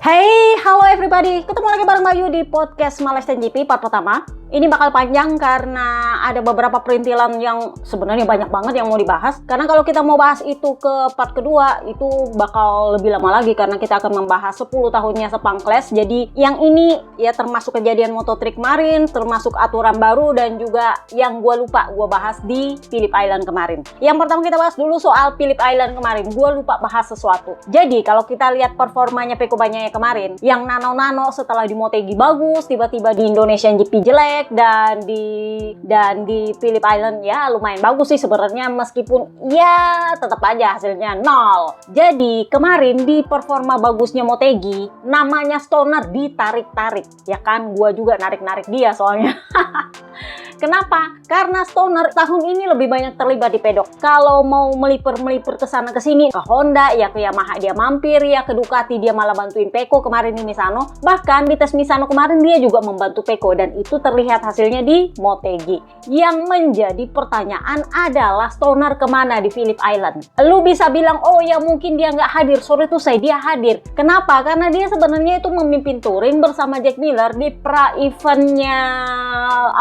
Hey, halo everybody. Ketemu lagi bareng Bayu di podcast Malaysian GP part pertama. Ini bakal panjang karena ada beberapa perintilan yang sebenarnya banyak banget yang mau dibahas. Karena kalau kita mau bahas itu ke part kedua, itu bakal lebih lama lagi karena kita akan membahas 10 tahunnya Sepang Clash. Jadi yang ini ya termasuk kejadian Moto3 kemarin, termasuk aturan baru dan juga yang gue lupa gue bahas di Phillip Island kemarin. Yang pertama kita bahas dulu soal Phillip Island kemarin. Gue lupa bahas sesuatu. Jadi kalau kita lihat performanya Pecco Bagnaia kemarin, yang nano-nano setelah di Motegi bagus, tiba-tiba di Indonesian GP jelek, dan di Phillip Island ya lumayan bagus sih sebenarnya, meskipun ya tetap aja hasilnya 0. Jadi kemarin di performa bagusnya Motegi, namanya Stoner ditarik-tarik ya kan, gua juga narik-narik dia soalnya. Kenapa? Karena Stoner tahun ini lebih banyak terlibat di pedok. Kalau mau melipir-melipir ke sana ke sini, ke Honda ya, ke Yamaha dia mampir ya, ke Ducati dia malah bantuin Pecco kemarin di Misano. Bahkan di tes Misano kemarin dia juga membantu Pecco dan itu terlihat hasilnya di Motegi. Yang menjadi pertanyaan adalah Stoner kemana di Phillip Island? Lu bisa bilang, oh ya mungkin dia nggak hadir. Sorry tuh saya, dia hadir. Kenapa? Karena dia sebenarnya itu memimpin touring bersama Jack Miller di pra-eventnya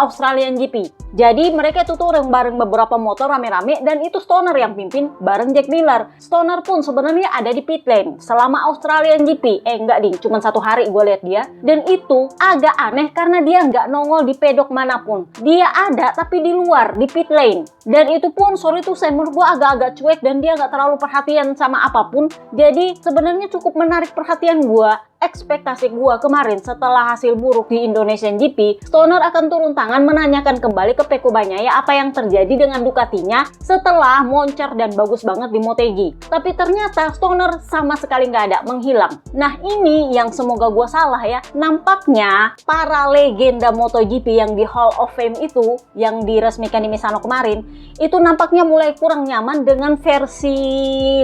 Australian GP. Jadi mereka itu touring bareng beberapa motor rame-rame dan itu Stoner yang pimpin bareng Jack Miller. Stoner pun sebenarnya ada di pit lane selama Australian GP. Enggak ding, cuma 1 hari gue lihat dia. Dan itu agak aneh karena dia nggak nongol di pedok manapun. Dia ada tapi di luar, di pit lane. Dan itu pun sorry tuh saya, menurut gue agak-agak cuek dan dia nggak terlalu perhatian sama apapun. Jadi sebenarnya cukup menarik perhatian gue. Ekspektasi gua kemarin setelah hasil buruk di Indonesian GP, Stoner akan turun tangan menanyakan kembali ke Pecco Bagnaia apa yang terjadi dengan Ducatinya setelah moncer dan bagus banget di Motegi. Tapi ternyata Stoner sama sekali nggak ada, menghilang. Nah ini yang semoga gua salah ya. Nampaknya para legenda MotoGP yang di Hall of Fame itu, yang diresmikan di Misano kemarin, itu nampaknya mulai kurang nyaman dengan versi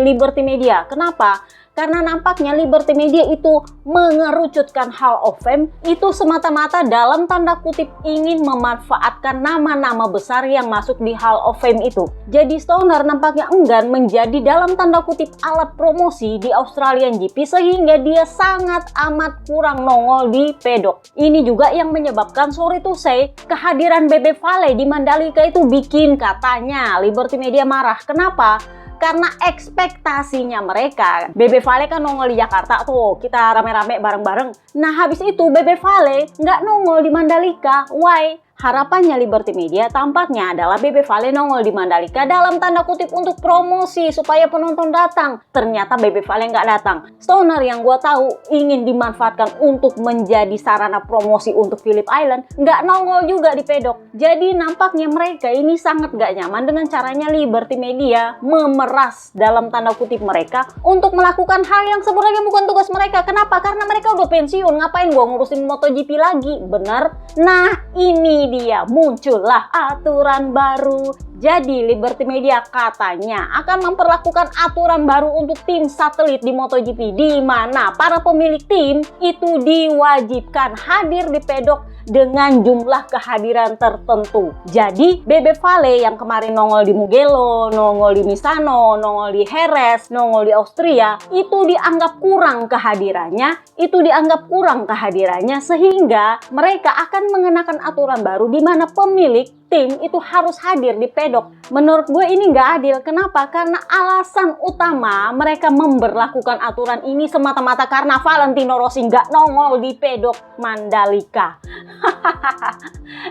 Liberty Media. Kenapa? Karena nampaknya Liberty Media itu mengerucutkan Hall of Fame itu semata-mata dalam tanda kutip ingin memanfaatkan nama-nama besar yang masuk di Hall of Fame itu. Jadi Stoner nampaknya enggan menjadi dalam tanda kutip alat promosi di Australian GP sehingga dia sangat amat kurang nongol di pedok. Ini juga yang menyebabkan sorry to say, kehadiran Bebe Vale di Mandalika itu bikin katanya Liberty Media marah. Kenapa? Karena ekspektasinya mereka, Bebe Vale kan nongol di Jakarta tuh, kita rame-rame bareng-bareng. Nah habis itu Bebe Vale nggak nongol di Mandalika. Why? Harapannya Liberty Media tampaknya adalah Bebe Vale nongol di Mandalika dalam tanda kutip untuk promosi supaya penonton datang. Ternyata Bebe Vale nggak datang. Stoner yang gue tahu ingin dimanfaatkan untuk menjadi sarana promosi untuk Phillip Island nggak nongol juga di pedok. Jadi nampaknya mereka ini sangat nggak nyaman dengan caranya Liberty Media memeras dalam tanda kutip mereka untuk melakukan hal yang sebenarnya bukan tugas mereka. Kenapa? Karena mereka udah pensiun. Ngapain gue ngurusin MotoGP lagi? Bener? Nah ini dia, muncullah aturan baru. Jadi Liberty Media katanya akan memperlakukan aturan baru untuk tim satelit di MotoGP, di mana para pemilik tim itu diwajibkan hadir di pedok dengan jumlah kehadiran tertentu. Jadi Bebe Vale yang kemarin nongol di Mugello, nongol di Misano, nongol di Jerez, nongol di Austria, itu dianggap kurang kehadirannya, sehingga mereka akan mengenakan aturan baru di mana pemilik tim itu harus hadir di pedok. Menurut gue ini nggak adil. Kenapa? Karena alasan utama mereka memberlakukan aturan ini semata-mata karena Valentino Rossi nggak nongol di pedok Mandalika.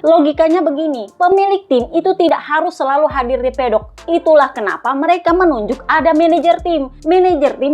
Logikanya begini, pemilik tim itu tidak harus selalu hadir di pedok. Itulah kenapa mereka menunjuk ada manajer tim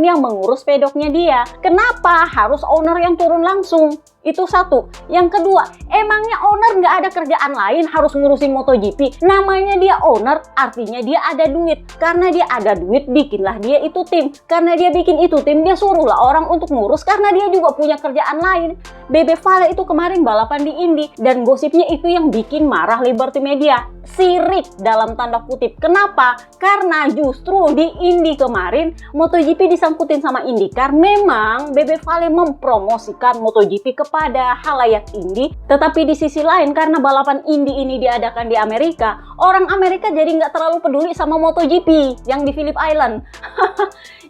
yang mengurus pedoknya dia. Kenapa harus owner yang turun langsung? Itu satu. Yang kedua, emangnya owner nggak ada kerjaan lain harus ngurusin MotoGP? Namanya dia owner, artinya dia ada duit. Karena dia ada duit, bikinlah dia itu tim. Karena dia bikin itu tim, dia suruhlah orang untuk ngurus karena dia juga punya kerjaan lain. Bebe Vale itu kemarin balapan di Indy dan gosipnya itu yang bikin marah Liberty Media. Sirik dalam tanda kutip. Kenapa? Karena justru di Indy kemarin MotoGP disangkutin sama IndyCar. Memang Bebe Vale mempromosikan MotoGP kepada halayak Indy, tetapi di sisi lain karena balapan Indy ini diadakan di Amerika, orang Amerika jadi nggak terlalu peduli sama MotoGP yang di Phillip Island.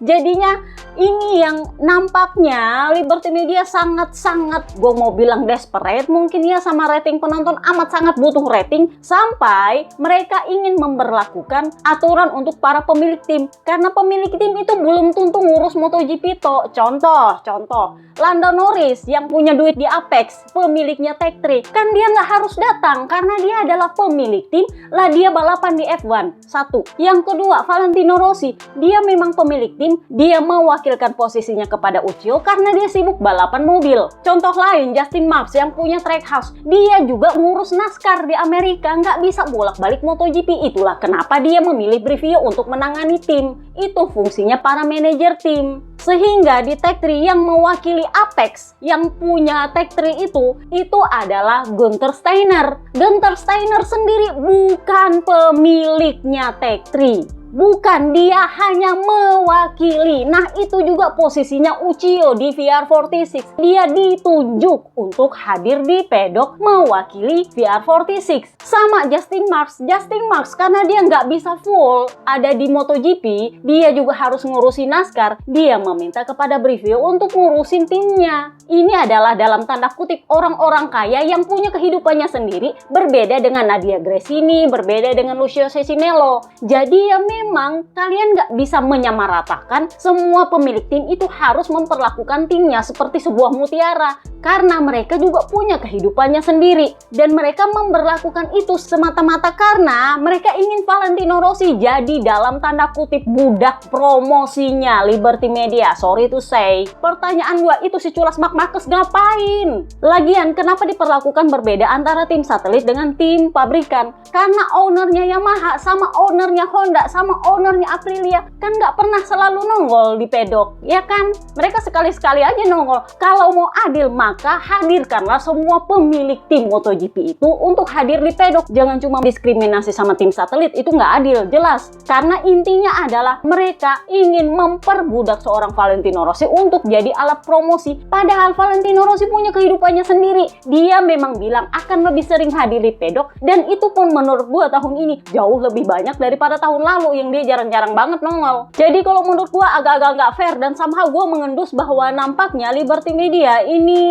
Jadinya ini yang nampaknya Liberty Media sangat-sangat, gue mau bilang desperate mungkin ya, sama rating penonton, amat sangat butuh rating, sampai mereka ingin memberlakukan aturan untuk para pemilik tim. Karena pemilik tim itu belum tentu ngurus MotoGP toh. Contoh Lando Norris yang punya duit di Apex, pemiliknya Tech3, kan dia nggak harus datang karena dia adalah pemilik tim, lah dia balapan di F1. Satu. Yang kedua, Valentino Rossi, dia memang pemilik tim, dia mewakilkan posisinya kepada Uccio karena dia sibuk balapan mobil. Contoh lain, Justin Marks yang punya Trackhouse, dia juga ngurus NASCAR di Amerika, nggak bisa bolak-balik MotoGP. Itulah kenapa dia memilih Brivio untuk menangani tim. Itu fungsinya para manajer tim. Sehingga di Tech3 yang mewakili Apex, yang punya Tech3 itu adalah Gunther Steiner. Gunther Steiner sendiri bukan pemiliknya Tech3. Bukan, dia hanya mewakili. Nah, itu juga posisinya Uccio di VR46. Dia ditunjuk untuk hadir di pedok mewakili VR46. Sama Justin Marks, karena dia nggak bisa full ada di MotoGP, dia juga harus ngurusin NASCAR. Dia meminta kepada Brivio untuk ngurusin timnya. Ini adalah dalam tanda kutip orang-orang kaya yang punya kehidupannya sendiri, berbeda dengan Nadia Gresini, berbeda dengan Lucio Cecinello. Jadi ya memang kalian nggak bisa menyamaratakan semua pemilik tim itu harus memperlakukan timnya seperti sebuah mutiara, karena mereka juga punya kehidupannya sendiri, dan mereka memperlakukan itu semata-mata karena mereka ingin Valentino Rossi jadi dalam tanda kutip budak promosinya Liberty Media. Sorry to say. Pertanyaan gua, itu si culas Mark Marquez ngapain? Lagian kenapa diperlakukan berbeda antara tim satelit dengan tim pabrikan? Karena ownernya Yamaha sama ownernya Honda sama ownernya Aprilia kan nggak pernah selalu nongol di pedok, ya kan? Mereka sekali-sekali aja nongol. Kalau mau adil, maka hadirkanlah semua pemilik tim MotoGP itu untuk hadir di pedok. Jangan cuma diskriminasi sama tim satelit, itu nggak adil, jelas. Karena intinya adalah mereka ingin memperbudak seorang Valentino Rossi untuk jadi alat promosi. Padahal Valentino Rossi punya kehidupannya sendiri. Dia memang bilang akan lebih sering hadir di pedok, dan itu pun menurut gua tahun ini jauh lebih banyak daripada tahun lalu yang dia jarang-jarang banget nongol. Jadi kalau menurut gua agak-agak nggak fair, dan somehow gua mengendus bahwa nampaknya Liberty Media ini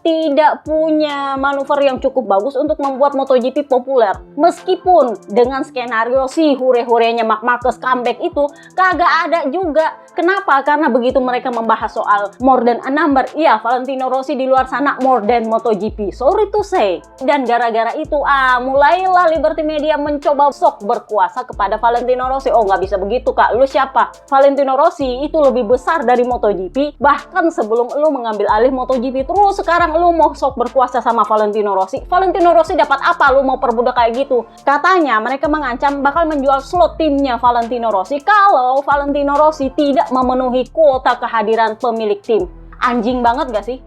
tidak punya manuver yang cukup bagus untuk membuat MotoGP populer. Meskipun dengan skenario si hure-hurenya Mark Marquez comeback itu kagak ada juga. Kenapa? Karena begitu mereka membahas soal more than a number, iya Valentino Rossi di luar sana more than MotoGP. Sorry to say. Dan gara-gara itu mulailah Liberty Media mencoba sok berkuasa kepada Valentino Rossi. Oh, nggak bisa begitu, Kak. Lu siapa? Valentino Rossi itu lebih besar dari MotoGP. Bahkan sebelum lu mengambil alih MotoGP, terus sekarang lu mau sok berkuasa sama Valentino Rossi. Valentino Rossi dapat apa lu mau perbudak kayak gitu? Katanya mereka mengancam bakal menjual slot timnya Valentino Rossi kalau Valentino Rossi tidak memenuhi kuota kehadiran pemilik tim. Anjing banget gak sih?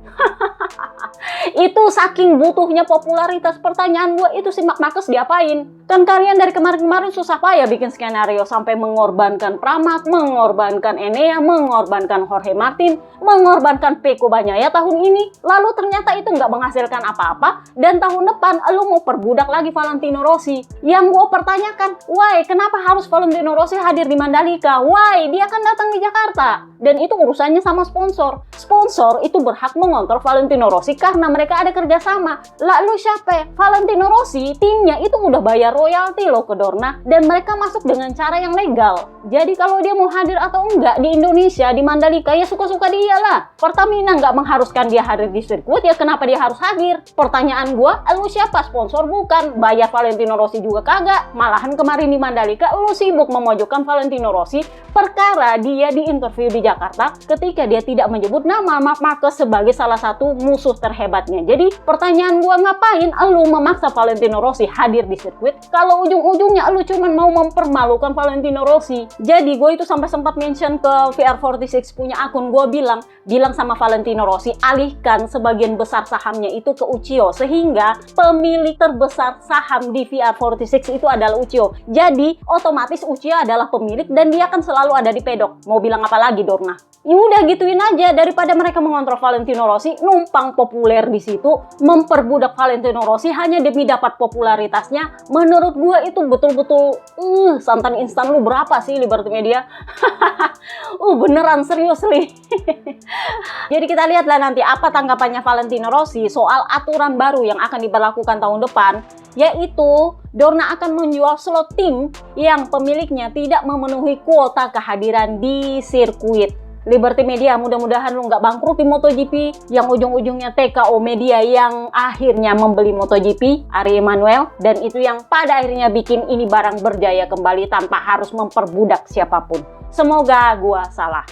Itu saking butuhnya popularitas. Pertanyaan gue, itu si Mark Marquez diapain? Kan kalian dari kemarin-kemarin susah payah bikin skenario sampai mengorbankan Pramac, mengorbankan Enea, mengorbankan Jorge Martin, mengorbankan Pecco Bagnaia tahun ini. Lalu ternyata itu nggak menghasilkan apa-apa, dan tahun depan lu mau perbudak lagi Valentino Rossi. Yang gue pertanyakan, why? Kenapa harus Valentino Rossi hadir di Mandalika? Why? Dia kan datang di Jakarta. Dan itu urusannya sama sponsor. Sponsor itu berhak mengontrol Valentino Rossi karena mereka ada kerjasama. Lalu siapa? Valentino Rossi, timnya itu udah bayar royalti loh ke Dorna, dan mereka masuk dengan cara yang legal. Jadi kalau dia mau hadir atau enggak di Indonesia, di Mandalika, ya suka-suka dia lah. Pertamina nggak mengharuskan dia hadir di sirkuit, ya kenapa dia harus hadir? Pertanyaan gua, lu siapa? Sponsor bukan. Bayar Valentino Rossi juga kagak. Malahan kemarin di Mandalika, lu sibuk memojokkan Valentino Rossi perkara dia di interview di Jakarta ketika dia tidak menyebut nama Mark Marquez sebagai salah satu musuh terhebatnya. Jadi pertanyaan gua, ngapain lu memaksa Valentino Rossi hadir di sirkuit kalau ujung-ujungnya lu cuman mau mempermalukan Valentino Rossi? Jadi gue itu sampai sempat mention ke VR46 punya akun, gue bilang sama Valentino Rossi, alihkan sebagian besar sahamnya itu ke Uccio, sehingga pemilik terbesar saham di VR46 itu adalah Uccio. Jadi otomatis Uccio adalah pemilik dan dia akan selalu ada di pedok. Mau bilang apa lagi Dorna? Ya udah gituin aja, daripada mereka mengontrol Valentino Rossi, numpang populer hadir di situ memperbudak Valentino Rossi hanya demi dapat popularitasnya. Menurut gue itu betul-betul santan instan lu berapa sih Liberty Media? Beneran serius nih. Jadi kita lihatlah nanti apa tanggapannya Valentino Rossi soal aturan baru yang akan diberlakukan tahun depan, yaitu Dorna akan menjual slot tim yang pemiliknya tidak memenuhi kuota kehadiran di sirkuit. Liberty Media, mudah-mudahan lu nggak bangkrut di MotoGP, yang ujung-ujungnya TKO Media yang akhirnya membeli MotoGP, Ari Emanuel, dan itu yang pada akhirnya bikin ini barang berjaya kembali tanpa harus memperbudak siapapun. Semoga gua salah.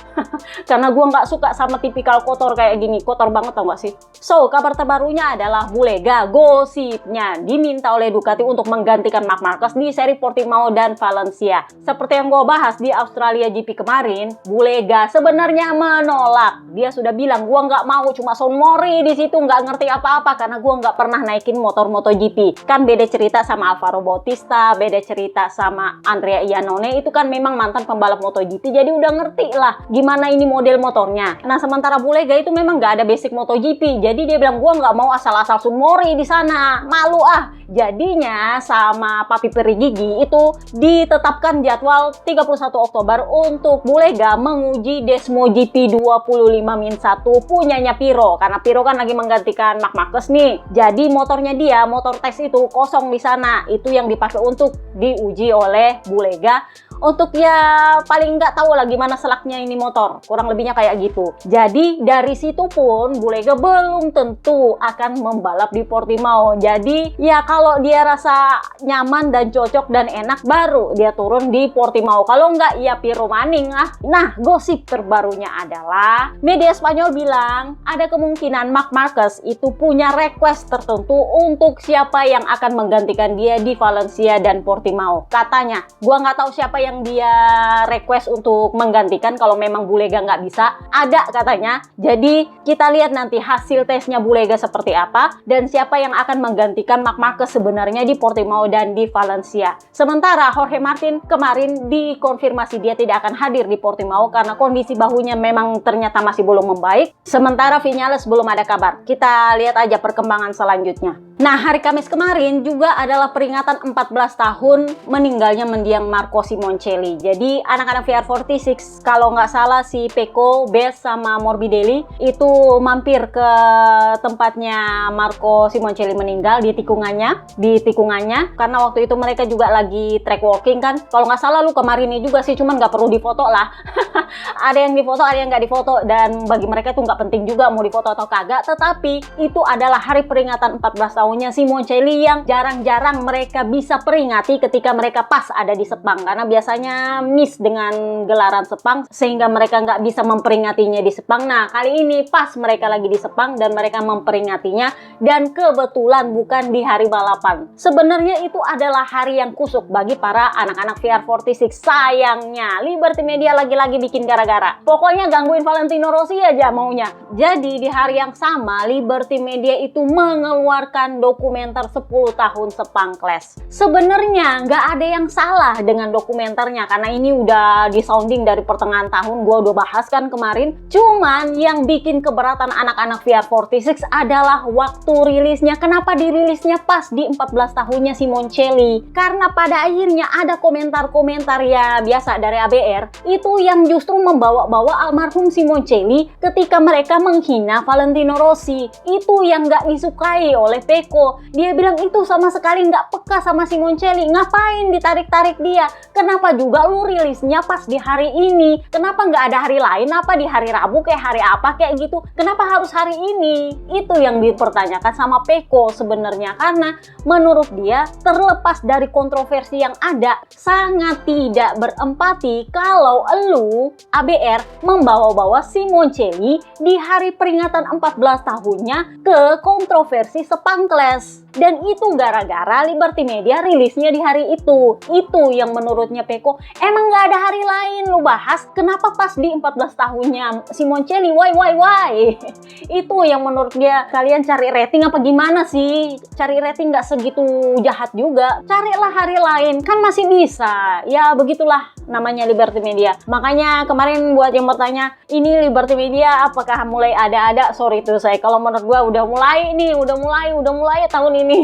Karena gua nggak suka sama tipikal kotor kayak gini. Kotor banget tau gak sih? So, kabar terbarunya adalah Bulega gosipnya diminta oleh Ducati untuk menggantikan Marc Marquez di seri Portimao dan Valencia. Seperti yang gua bahas di Australia GP kemarin, Bulega sebenarnya menolak. Dia sudah bilang, gua nggak mau, cuma Sean Mori di situ, nggak ngerti apa-apa karena gua nggak pernah naikin motor MotoGP. Kan beda cerita sama Alvaro Bautista, beda cerita sama Andrea Iannone, itu kan memang mantan pembalap MotoGP. Jadi udah ngerti lah gimana ini model motornya. Nah, sementara Bulega itu memang nggak ada basic MotoGP. Jadi dia bilang, gua nggak mau asal-asal Sumori di sana. Malu ah. Jadinya sama Papi Perigigi itu ditetapkan jadwal 31 Oktober untuk Bulega menguji Desmo GP 25-1 punyanya Piro. Karena Piro kan lagi menggantikan Marc Marquez nih. Jadi motornya dia, motor tes itu kosong di sana. Itu yang dipakai untuk diuji oleh Bulega. Untuk ya paling nggak tahu lah gimana selaknya ini motor, kurang lebihnya kayak gitu. Jadi dari situ pun Bulega belum tentu akan membalap di Portimao. Jadi ya kalau dia rasa nyaman dan cocok dan enak baru dia turun di Portimao. Kalau nggak ya Piro maning lah. Nah, gosip terbarunya adalah media Spanyol bilang ada kemungkinan Marc Marquez itu punya request tertentu untuk siapa yang akan menggantikan dia di Valencia dan Portimao. Katanya, gua nggak tahu siapa yang dia request untuk menggantikan kalau memang Bulega nggak bisa. Ada katanya. Jadi kita lihat nanti hasil tesnya Bulega seperti apa dan siapa yang akan menggantikan Marc Marquez sebenarnya di Portimao dan di Valencia. Sementara Jorge Martin kemarin dikonfirmasi dia tidak akan hadir di Portimao karena kondisi bahunya memang ternyata masih belum membaik. Sementara Viñales belum ada kabar. Kita lihat aja perkembangan selanjutnya. Nah, hari Kamis kemarin juga adalah peringatan 14 tahun meninggalnya mendiang Marco Simoncelli. Jadi anak-anak VR46 kalau nggak salah si Pecco, Bes sama Morbidelli itu mampir ke tempatnya Marco Simoncelli meninggal di tikungannya karena waktu itu mereka juga lagi track walking kan. Kalau nggak salah lu kemarin ini juga sih, cuman nggak perlu difoto lah. Ada yang difoto, ada yang nggak difoto, dan bagi mereka itu nggak penting juga mau difoto atau kagak. Tetapi itu adalah hari peringatan 14 tahunnya Simoncelli yang jarang-jarang mereka bisa peringati ketika mereka pas ada di Sepang, karena biasanya miss dengan gelaran Sepang sehingga mereka nggak bisa memperingatinya di Sepang. Nah, kali ini pas mereka lagi di Sepang dan mereka memperingatinya, dan kebetulan bukan di hari balapan. Sebenarnya itu adalah hari yang kusuk bagi para anak-anak VR46. Sayangnya Liberty Media lagi-lagi bikin gara-gara. Pokoknya gangguin Valentino Rossi aja maunya. Jadi di hari yang sama Liberty Media itu mengeluarkan dokumenter 10 tahun Sepang Clash. Sebenarnya nggak ada yang salah dengan dokumenternya karena ini udah disounding dari pertengahan tahun, gua udah bahas kan kemarin. Cuman yang bikin keberatan anak-anak VR46 adalah waktu rilisnya. Kenapa dirilisnya pas di 14 tahunnya Simoncelli? Karena pada akhirnya ada komentar-komentar ya biasa dari ABR itu yang justru membawa-bawa almarhum Simoncelli ketika mereka menghina Valentino Rossi. Itu yang nggak disukai oleh Pecco. Dia bilang itu sama sekali nggak peka sama Simoncelli. Ngapain ditarik-tarik dia? Kenapa juga lu rilisnya pas di hari ini? Kenapa nggak ada hari lain? Apa di hari Rabu kayak hari apa kayak gitu? Kenapa harus hari ini? Itu yang dipertanyakan sama Pecco sebenarnya, karena menurut dia terlepas dari kontroversi yang ada, sangat tidak berempati kalau elu ABR membawa-bawa Simoncelli di hari peringatan 14 tahunnya ke kontroversi Sepang Clash. Dan itu gara-gara Liberty Media rilisnya di hari itu. Itu yang menurutnya Pecco, emang nggak ada hari lain lu bahas, kenapa pas di 14 tahunnya Simoncelli? Why? Itu yang menurut dia, kalian cari rating apa gimana sih? Cari rating nggak segitu jahat juga. Carilah hari lain, kan masih bisa. Ya begitulah namanya Liberty Media. Makanya kemarin buat yang bertanya, ini Liberty Media apakah mulai ada-ada? Sorry tuh saya, kalau menurut gua udah mulai tahun ini.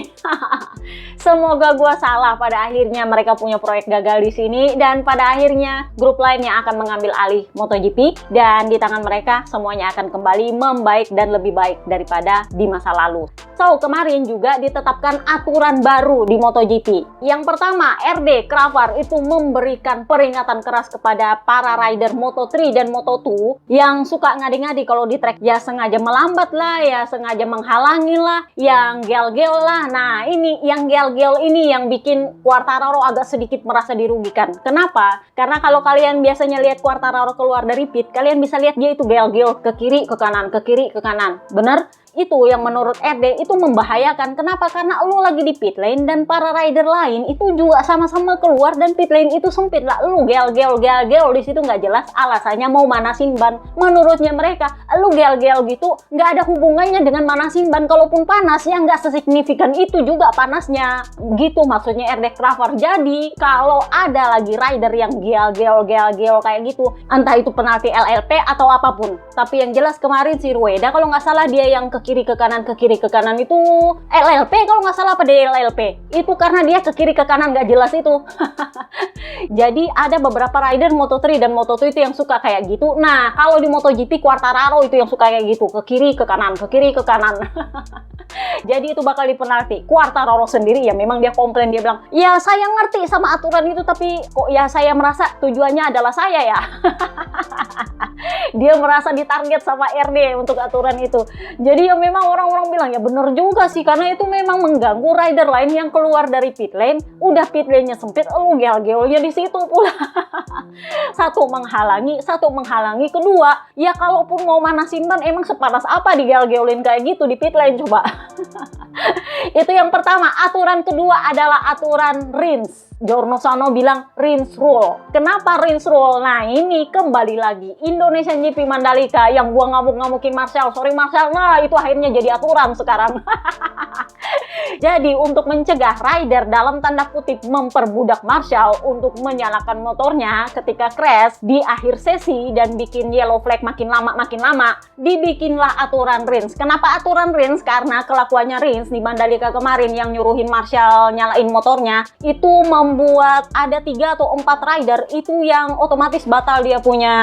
Semoga gua salah, pada akhirnya mereka punya proyek gagal di sini dan pada akhirnya grup lain yang akan mengambil alih MotoGP dan di tangan mereka semuanya akan kembali membaik dan lebih baik daripada di masa lalu. So, kemarin juga ditetapkan aturan baru di MotoGP. Yang pertama, RD Cravar itu memberikan peringatan keras kepada para rider Moto3 dan Moto2 yang suka ngadi-ngadi kalau di track, ya sengaja melambat lah, ya sengaja menghalangi lah, yang gel-gel lah. Nah, ini yang gel-gel ini yang bikin Quartararo agak sedikit merasa dirugikan. Kenapa? Karena kalau kalian biasanya lihat Quartararo keluar dari pit, kalian bisa lihat dia itu gel-gel ke kiri, ke kanan, ke kiri, ke kanan. Bener? Itu yang menurut RD itu membahayakan. Kenapa? Karena lu lagi di pit lane dan para rider lain itu juga sama-sama keluar dan pit lane itu sempit lah. Lu gel-gel di situ nggak jelas alasannya mau manasin ban. Menurutnya mereka, lu gel-gel gitu nggak ada hubungannya dengan manasin ban. Kalaupun panas ya nggak sesignifikan itu juga panasnya. Gitu maksudnya RD Cravar. Jadi kalau ada lagi rider yang gel-gel kayak gitu, entah itu penalti LLP atau apapun. Tapi yang jelas kemarin si Rueda kalau nggak salah dia yang ke kiri ke kanan itu LLP kalau nggak salah, apa DLLP itu karena dia ke kiri ke kanan nggak jelas itu. Jadi ada beberapa rider Moto3 dan Moto2 itu yang suka kayak gitu. Nah kalau di MotoGP Quartararo itu yang suka kayak gitu, ke kiri ke kanan jadi itu bakal dipenalti. Quartararo sendiri ya memang dia komplain, dia bilang ya saya ngerti sama aturan itu tapi kok ya saya merasa tujuannya adalah saya ya. Dia merasa ditarget sama RD untuk aturan itu. Jadi ya memang orang-orang bilang ya bener juga sih, karena itu memang mengganggu rider lain yang keluar dari pit lane. Udah pit lane-nya sempit, lu gel-gelnya di situ pula. Satu menghalangi, kedua ya kalaupun mau manasin ban emang sepanas apa digel-gelin kayak gitu di pit lane coba. Itu yang pertama. Aturan kedua adalah aturan rinse. Giorno Sano bilang rinse rule. Kenapa rinse rule? Nah ini kembali lagi Indonesian GP Mandalika yang gua ngamuk-ngamukin Marshall. Sorry Marshall, nah itu akhirnya jadi aturan sekarang. Jadi untuk mencegah rider dalam tanda kutip memperbudak Marshall untuk menyalakan motornya ketika crash di akhir sesi dan bikin yellow flag makin lama, dibikinlah aturan rinse. Kenapa aturan rinse? Karena kelakuannya rinse di Mandalika kemarin yang nyuruhin Marshall nyalain motornya itu membuat ada 3 atau 4 rider itu yang otomatis batal dia punya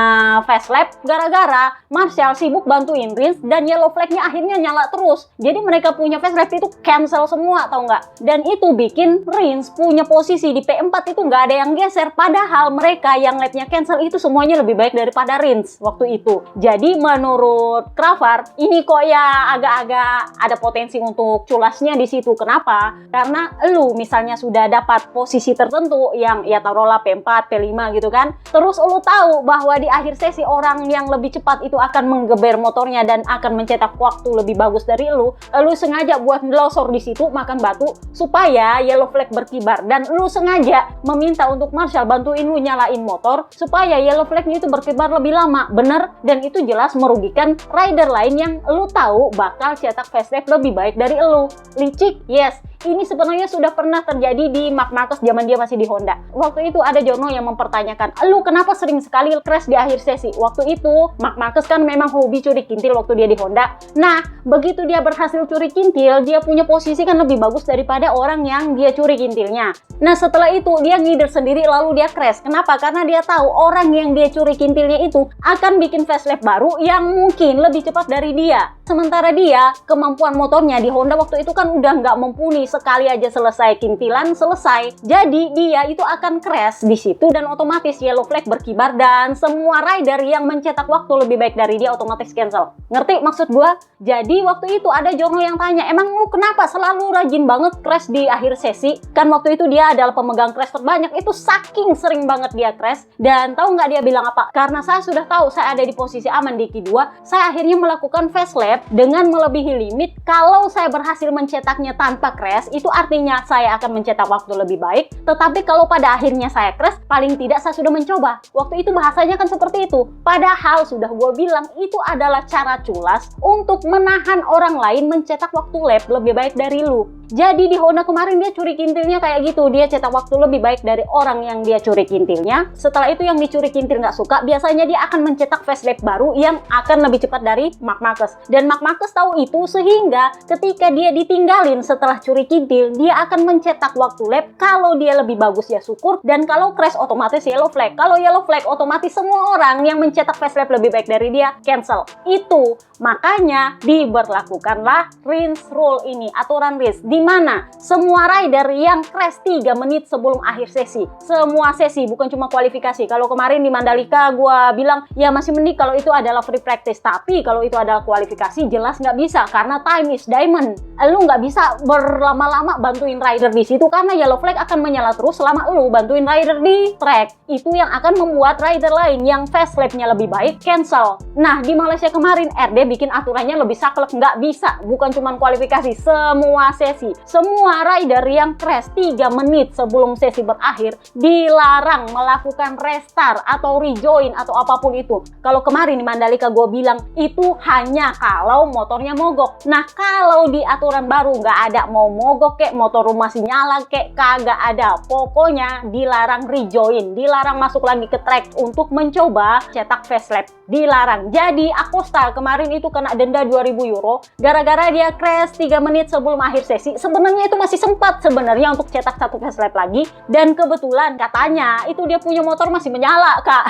fast lap gara-gara Marshall sibuk bantuin rinse dan yellow flagnya akhirnya nyala terus. Jadi mereka punya fast lap itu cancel semua, tau nggak? Dan itu bikin rinse punya posisi di P4 itu nggak ada yang geser, padahal mereka yang lapnya cancel itu semuanya lebih baik daripada rinse waktu itu. Jadi menurut Cravar ini kok ya agak-agak ada potensi untuk culasnya di situ. Kenapa? Karena lu misalnya sudah dapat posisi tertentu yang ya taruhlah P4, P5 gitu kan. Terus lu tahu bahwa di akhir sesi orang yang lebih cepat itu akan menggeber motornya dan akan mencetak waktu lebih bagus dari lu sengaja buat ngelosor di situ makan batu supaya yellow flag berkibar dan lu sengaja meminta untuk Marshall bantuin lu nyalain motor supaya yellow flagnya itu berkibar lebih lama. Bener? Dan itu jelas merugikan rider lain yang lu tahu bakal cetak fast lap lebih baik dari lu. Licik? Yes. Ini sebenarnya sudah pernah terjadi di Marc Marquez zaman dia masih di Honda. Waktu itu ada Jono yang mempertanyakan, lu kenapa sering sekali crash di akhir sesi? Waktu itu Marc Marquez kan memang hobi curi kintil waktu dia di Honda. Nah, begitu dia berhasil curi kintil, dia punya posisi kan lebih bagus daripada orang yang dia curi kintilnya. Nah, setelah itu dia ngider sendiri lalu dia crash. Kenapa? Karena dia tahu orang yang dia curi kintilnya itu akan bikin fast lap baru yang mungkin lebih cepat dari dia. Sementara dia, kemampuan motornya di Honda waktu itu kan udah nggak mumpuni, sekali aja selesai kintilan, selesai. Jadi dia itu akan crash di situ dan otomatis yellow flag berkibar dan semua rider yang mencetak waktu lebih baik dari dia otomatis cancel. Ngerti maksud gua? Jadi waktu itu ada Jono yang tanya, emang lu kenapa selalu rajin banget crash di akhir sesi? Kan waktu itu dia adalah pemegang crash terbanyak, itu saking sering banget dia crash. Dan tahu nggak dia bilang apa? Karena saya sudah tahu saya ada di posisi aman di Q2, saya akhirnya melakukan fast lap dengan melebihi limit. Kalau saya berhasil mencetaknya tanpa crash, itu artinya saya akan mencetak waktu lebih baik. Tetapi kalau pada akhirnya saya crash, paling tidak saya sudah mencoba. Waktu itu bahasanya kan seperti itu. Padahal sudah gue bilang itu adalah cara culas untuk menahan orang lain mencetak waktu lap lebih baik dari lu. Jadi di Honda kemarin dia curi kintilnya kayak gitu. Dia cetak waktu lebih baik dari orang yang dia curi kintilnya. Setelah itu yang dicuri kintil nggak suka, biasanya dia akan mencetak facelift baru yang akan lebih cepat dari Marc Marquez. Dan Marc Marquez tahu itu, sehingga ketika dia ditinggalin setelah curi kintil, dia akan mencetak waktu lap. Kalau dia lebih bagus ya syukur, dan kalau crash otomatis yellow flag. Kalau yellow flag otomatis semua orang yang mencetak facelift lebih baik dari dia cancel. Itu makanya diberlakukanlah Rins Rule ini, aturan Rins, di mana semua rider yang crash 3 menit sebelum akhir sesi, semua sesi, bukan cuma kualifikasi. Kalau kemarin di Mandalika gua bilang ya masih mending kalau itu adalah free practice, tapi kalau itu adalah kualifikasi jelas nggak bisa, karena time is diamond. Lu nggak bisa berlama-lama bantuin rider di situ, karena yellow flag akan menyala terus selama lu bantuin rider di track. Itu yang akan membuat rider lain yang fast lap-nya lebih baik cancel. Nah, di Malaysia kemarin RD bikin aturannya lebih saklek, nggak bisa, bukan cuma kualifikasi, semua sesi, semua rider yang crash 3 menit sebelum sesi berakhir dilarang melakukan restart atau rejoin atau apapun itu. Kalau kemarin di Mandalika gue bilang itu hanya kalau motornya mogok. Nah, kalau di aturan baru nggak ada mau mogok kek, motor lu masih nyala kek, kagak ada. Pokoknya dilarang rejoin, dilarang masuk lagi ke track untuk mencoba cetak fast lap, dilarang. Jadi Acosta kemarin itu kena denda 2.000 euro gara-gara dia crash 3 menit sebelum akhir sesi. Sebenarnya itu masih sempat sebenarnya untuk cetak satu fast lap lagi, dan kebetulan katanya itu dia punya motor masih menyala, Kak.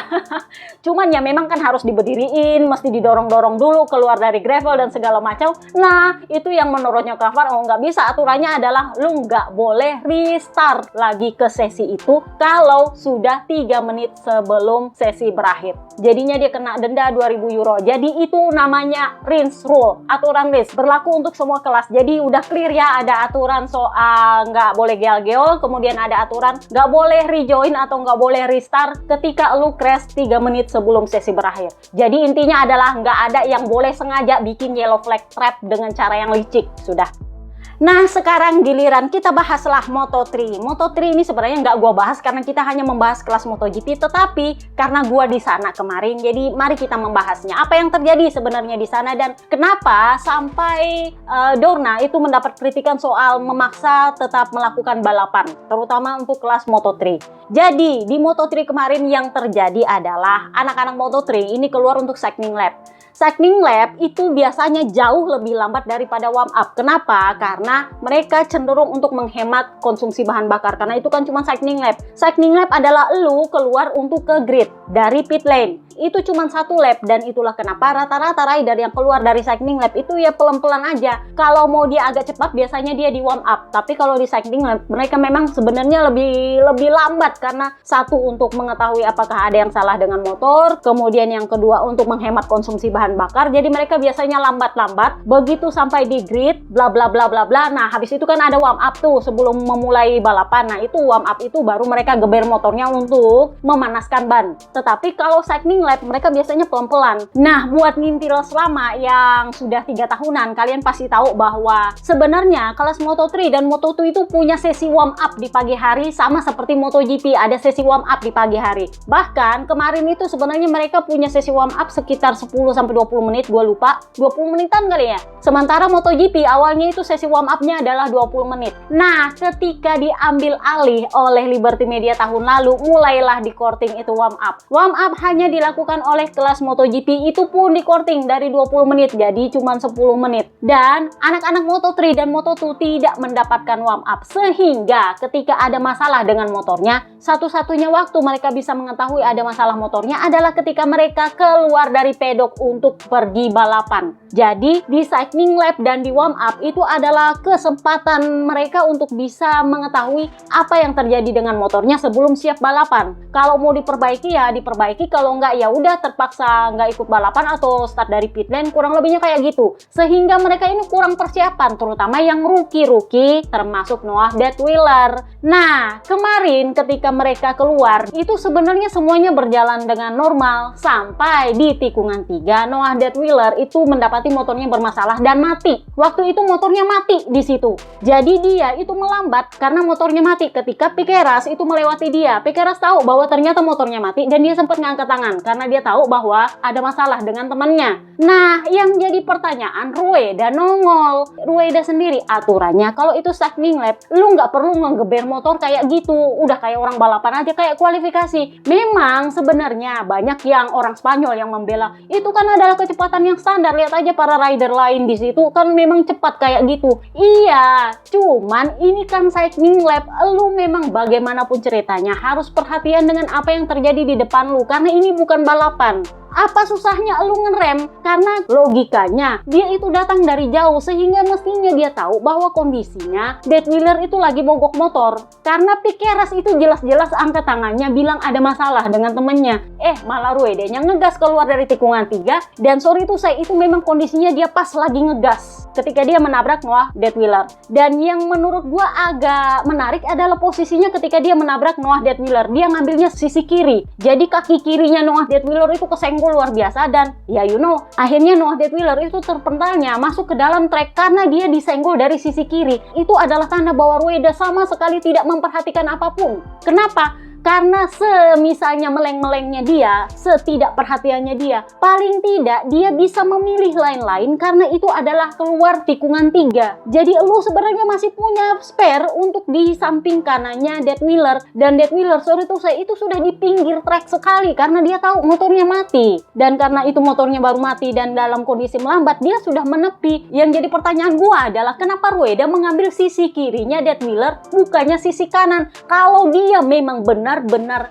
Cuman ya memang kan harus diberdiriin, mesti didorong-dorong dulu keluar dari gravel dan segala macam. Nah, itu yang menurutnya Kafar, oh nggak bisa, aturannya adalah lu nggak boleh restart lagi ke sesi itu kalau sudah 3 menit sebelum sesi berakhir. Jadinya dia kena denda 2.000 euro. Jadi itu namanya Rins Rule, aturan Rins, berlaku untuk semua kelas. Jadi udah clear ya, ada aturan soal nggak boleh geol-geol, kemudian ada aturan nggak boleh rejoin atau nggak boleh restart ketika lu crash 3 menit sebelum sesi berakhir. Jadi intinya adalah nggak ada yang boleh sengaja bikin yellow flag trap dengan cara yang licik. Sudah. Nah, sekarang giliran kita bahaslah Moto3. Moto3 ini sebenarnya nggak gua bahas karena kita hanya membahas kelas MotoGP, tetapi karena gua di sana kemarin, jadi mari kita membahasnya. Apa yang terjadi sebenarnya di sana dan kenapa sampai Dorna itu mendapat kritikan soal memaksa tetap melakukan balapan, terutama untuk kelas Moto3. Jadi, di Moto3 kemarin yang terjadi adalah anak-anak Moto3 ini keluar untuk cycling lap. Cycling lap itu biasanya jauh lebih lambat daripada warm up. Kenapa? Karena mereka cenderung untuk menghemat konsumsi bahan bakar. Karena itu kan cuma cycling lap. Cycling lap adalah lu keluar untuk ke grid dari pit lane. Itu cuma 1 lap, dan itulah kenapa rata-rata rider yang keluar dari cycling lap itu ya pelan-pelan aja. Kalau mau dia agak cepat biasanya dia di warm up. Tapi kalau di cycling lap mereka memang sebenarnya lebih lambat, karena satu untuk mengetahui apakah ada yang salah dengan motor, kemudian yang kedua untuk menghemat konsumsi bahan bakar. Jadi mereka biasanya lambat-lambat begitu sampai di grid bla bla bla bla bla. Nah, habis itu kan ada warm up tuh sebelum memulai balapan. Nah, itu warm up itu baru mereka geber motornya untuk memanaskan ban. Tetapi kalau cycling lap mereka biasanya pelan-pelan. Nah, buat ngintil selama yang sudah 3 tahunan, kalian pasti tahu bahwa sebenarnya kelas Moto3 dan Moto2 itu punya sesi warm up di pagi hari, sama seperti MotoGP ada sesi warm up di pagi hari. Bahkan kemarin itu sebenarnya mereka punya sesi warm up sekitar 10-20 menit, gue lupa, 20 menitan kali ya. Sementara MotoGP awalnya itu sesi warm up-nya adalah 20 menit. Nah, ketika diambil alih oleh Liberty Media tahun lalu, mulailah di courting itu warm up. Warm up hanya dilakukan oleh kelas MotoGP, itu pun di courting dari 20 menit jadi cuma 10 menit. Dan anak-anak Moto3 dan Moto2 tidak mendapatkan warm up, sehingga ketika ada masalah dengan motornya, satu-satunya waktu mereka bisa mengetahui ada masalah motornya adalah ketika mereka keluar dari pedok untuk pergi balapan. Jadi di cycling lap dan di warm up itu adalah kesempatan mereka untuk bisa mengetahui apa yang terjadi dengan motornya sebelum siap balapan. Kalau mau diperbaiki ya diperbaiki, kalau nggak ya udah terpaksa nggak ikut balapan atau start dari pit lane, kurang lebihnya kayak gitu. Sehingga mereka ini kurang persiapan, terutama yang rookie-rookie termasuk Noah Detwiler. Nah, kemarin ketika mereka keluar itu sebenarnya semuanya berjalan dengan normal sampai di tikungan 3 Noah Detwiler itu mendapati motornya bermasalah dan mati. Waktu itu motornya mati di situ. Jadi dia itu melambat karena motornya mati ketika Piqueras itu melewati dia. Piqueras tahu bahwa ternyata motornya mati dan dia sempat ngangkat tangan karena dia tahu bahwa ada masalah dengan temannya. Nah, yang jadi pertanyaan, Rueda nongol. Rueda sendiri aturannya kalau itu cycling lap, lu nggak perlu ngegeber motor kayak gitu. Udah kayak orang balapan aja, kayak kualifikasi. Memang sebenarnya banyak yang orang Spanyol yang membela itu kan adalah kecepatan yang standar. Lihat aja para rider lain di situ kan memang cepat kayak gitu. Iya, cuman ini kan cycling lap. Lu memang bagaimanapun ceritanya harus perhatian dengan apa yang terjadi di depan lu karena ini bukan balapan. Apa susahnya lu ngerem? Karena logikanya dia itu datang dari jauh sehingga mestinya dia tahu bahwa kondisinya Dead Wheeler itu lagi mogok motor. Karena Piqueras itu jelas-jelas angkat tangannya bilang ada masalah dengan temennya. Malah Ruedanya ngegas keluar dari tikungan 3 dan sorry itu memang kondisinya dia pas lagi ngegas ketika dia menabrak Noah Dead Wheeler. Dan yang menurut gua agak menarik adalah posisinya ketika dia menabrak Noah Dead Wheeler. Dia ngambilnya sisi kiri. Jadi kaki kirinya Noah Dead Wheeler itu kesenggol luar biasa dan ya akhirnya Noah Dead Wheeler itu terpentalnya masuk ke dalam trek karena dia disenggol dari sisi kiri. Itu adalah tanda bahwa Rueda sama sekali tidak memperhatikan apapun. Kenapa? Karena semisalnya meleng-melengnya dia, setidak perhatiannya dia, paling tidak dia bisa memilih lain-lain karena itu adalah keluar tikungan 3. Jadi lu sebenarnya masih punya spare untuk di samping kanannya Dead Wheeler. Dan Dead Wheeler itu sudah di pinggir trek sekali karena dia tahu motornya mati. Dan karena itu motornya baru mati dan dalam kondisi melambat, dia sudah menepi. Yang jadi pertanyaan gua adalah kenapa Rueda mengambil sisi kirinya Dead Wheeler bukannya sisi kanan? Kalau dia memang benar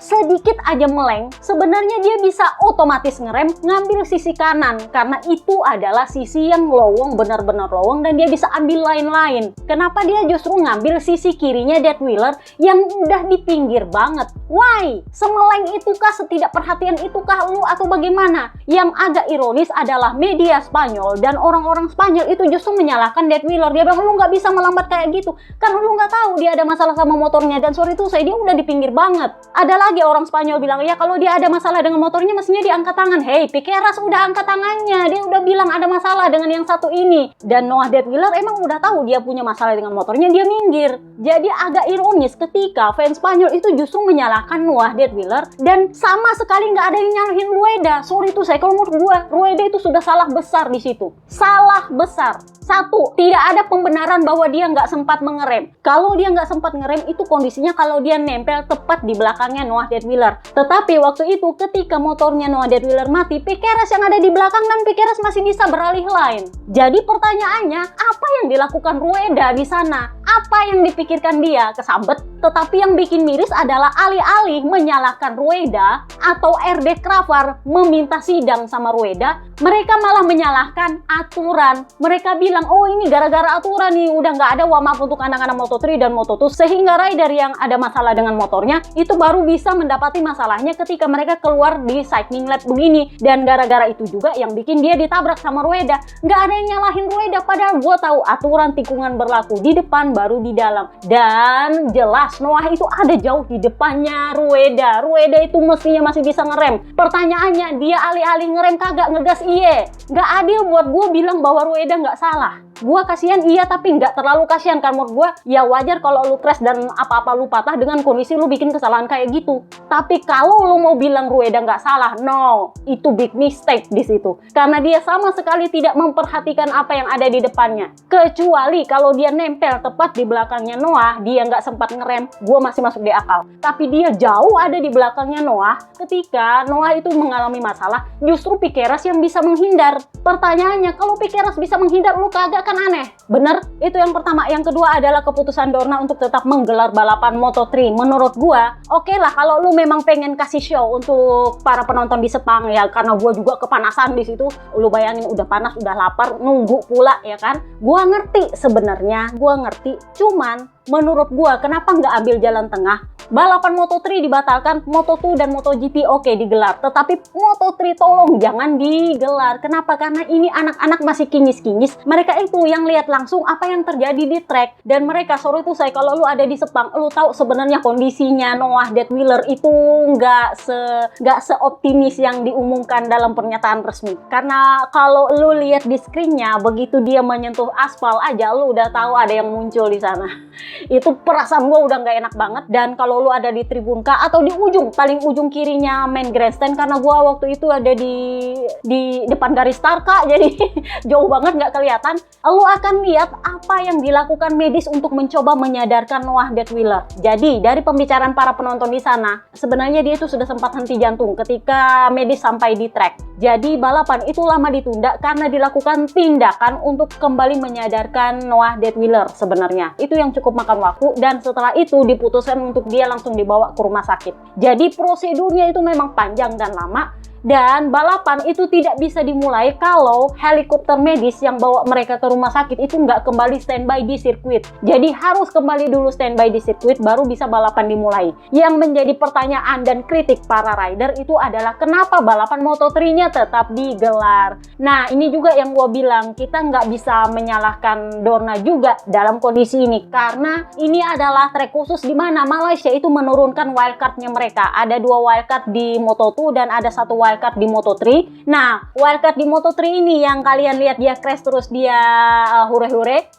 sedikit aja meleng, sebenarnya dia bisa otomatis ngerem ngambil sisi kanan karena itu adalah sisi yang lowong, benar-benar lowong dan dia bisa ambil lain-lain. Kenapa dia justru ngambil sisi kirinya Dead Wheeler yang udah di pinggir banget? Why? Semeleng itukah, setidak perhatian itukah lu atau bagaimana? Yang agak ironis adalah media Spanyol dan orang-orang Spanyol itu justru menyalahkan Dead Wheeler. Dia bilang lu nggak bisa melambat kayak gitu karena lu nggak tahu dia ada masalah sama motornya dan sorry itu dia udah di pinggir banget. Ada lagi orang Spanyol bilang, ya kalau dia ada masalah dengan motornya mestinya diangkat tangan. Hey, Piqueras udah angkat tangannya, dia udah bilang ada masalah dengan yang satu ini. Dan Noah Dead Wheeler emang udah tahu dia punya masalah dengan motornya, dia minggir. Jadi agak ironis ketika fans Spanyol itu justru menyalahkan Noah Dead Wheeler dan sama sekali nggak ada yang nyalahin Rueda. Sorry itu kalau menurut gue, Rueda itu sudah salah besar di situ. Salah besar. Satu, tidak ada pembenaran bahwa dia nggak sempat mengerem. Kalau dia nggak sempat ngerem itu kondisinya kalau dia nempel tepat di belakangnya Noah Dead Wheeler. Tetapi waktu itu ketika motornya Noah Dead Wheeler mati, Piqueras yang ada di belakang dan Piqueras masih bisa beralih lain. Jadi pertanyaannya, apa yang dilakukan Rueda di sana? Apa yang dipikirkan dia? Kesambet. Tetapi yang bikin miris adalah alih-alih menyalahkan Rueda atau RD Cravar meminta sidang sama Rueda, mereka malah menyalahkan aturan. Mereka bilang, oh ini gara-gara aturan nih, udah nggak ada WAMAP untuk anak-anak Moto3 dan Moto2 sehingga rider yang ada masalah dengan motornya itu baru bisa mendapati masalahnya ketika mereka keluar di cycling lap begini. Dan gara-gara itu juga yang bikin dia ditabrak sama Rueda. Nggak ada yang nyalahin Rueda, padahal gue tahu aturan tikungan berlaku di depan baru di dalam. Dan jelas Noah itu ada jauh di depannya Rueda. Rueda itu mestinya masih bisa ngerem. Pertanyaannya, dia alih-alih ngerem kagak ngegas iye. Nggak adil buat gue bilang bahwa Rueda nggak salah. Gue kasihan iya, tapi nggak terlalu kasihan kan menurut gue. Ya wajar kalau lu crash dan apa-apa lu patah dengan kondisi lu bikin kesalahan kayak gitu. Tapi kalau lu mau bilang Rueda nggak salah, no, itu big mistake di situ. Karena dia sama sekali tidak memperhatikan apa yang ada di depannya. Kecuali kalau dia nempel tepat di belakangnya Noah, dia nggak sempat ngerem, gue masih masuk di akal. Tapi dia jauh ada di belakangnya Noah. Ketika Noah itu mengalami masalah, justru Piqueras yang bisa menghindar. Pertanyaannya, kalau Piqueras bisa menghindar, lu kagak, kan aneh. Bener? Itu yang pertama. Yang kedua adalah keputusan Dorna untuk tetap menggelar balapan Moto3. Menurut gua, oke lah kalau lu memang pengen kasih show untuk para penonton di Sepang ya, karena gua juga kepanasan di situ. Lu bayangin udah panas, udah lapar, nunggu pula ya kan. Gua ngerti sebenarnya, gua ngerti. Cuman menurut gua kenapa nggak ambil jalan tengah? Balapan Moto3 dibatalkan, Moto2 dan MotoGP oke digelar. Tetapi Moto3 tolong jangan digelar. Kenapa? Karena ini anak-anak masih kinyis-kinyis. Mereka itu yang lihat langsung apa yang terjadi di track. Dan mereka, sorry tuh saya, kalau lu ada di Sepang, lu tahu sebenarnya kondisinya Noah Detwiler itu nggak seoptimis yang diumumkan dalam pernyataan resmi. Karena kalau lu lihat di screennya, begitu dia menyentuh aspal aja, lu udah tahu ada yang muncul di sana. Itu perasaan gua udah nggak enak banget. Dan kalau lu ada di tribun K atau di paling ujung kirinya main grandstand, karena gua waktu itu ada di depan garis start Kak, jadi jauh banget nggak kelihatan, lu akan lihat apa yang dilakukan medis untuk mencoba menyadarkan Noah Detwiler. Jadi dari pembicaraan para penonton di sana, sebenarnya dia itu sudah sempat henti jantung ketika medis sampai di track. Jadi balapan itu lama ditunda karena dilakukan tindakan untuk kembali menyadarkan Noah Detwiler sebenarnya. Itu yang cukup makan waktu, dan setelah itu diputuskan untuk dia langsung dibawa ke rumah sakit. Jadi prosedurnya itu memang panjang dan lama. Dan balapan itu tidak bisa dimulai kalau helikopter medis yang bawa mereka ke rumah sakit itu nggak kembali standby di sirkuit. Jadi harus kembali dulu standby di sirkuit baru bisa balapan dimulai. Yang menjadi pertanyaan dan kritik para rider itu adalah kenapa balapan Moto3-nya tetap digelar. Nah ini juga yang gue bilang, kita nggak bisa menyalahkan Dorna juga dalam kondisi ini, karena ini adalah trek khusus di mana Malaysia itu menurunkan wildcard-nya mereka. Ada 2 wildcard di Moto2 dan ada 1 wildcard di Moto3. Nah, wildcard di Moto3 ini yang kalian lihat dia crash terus dia hure-hure.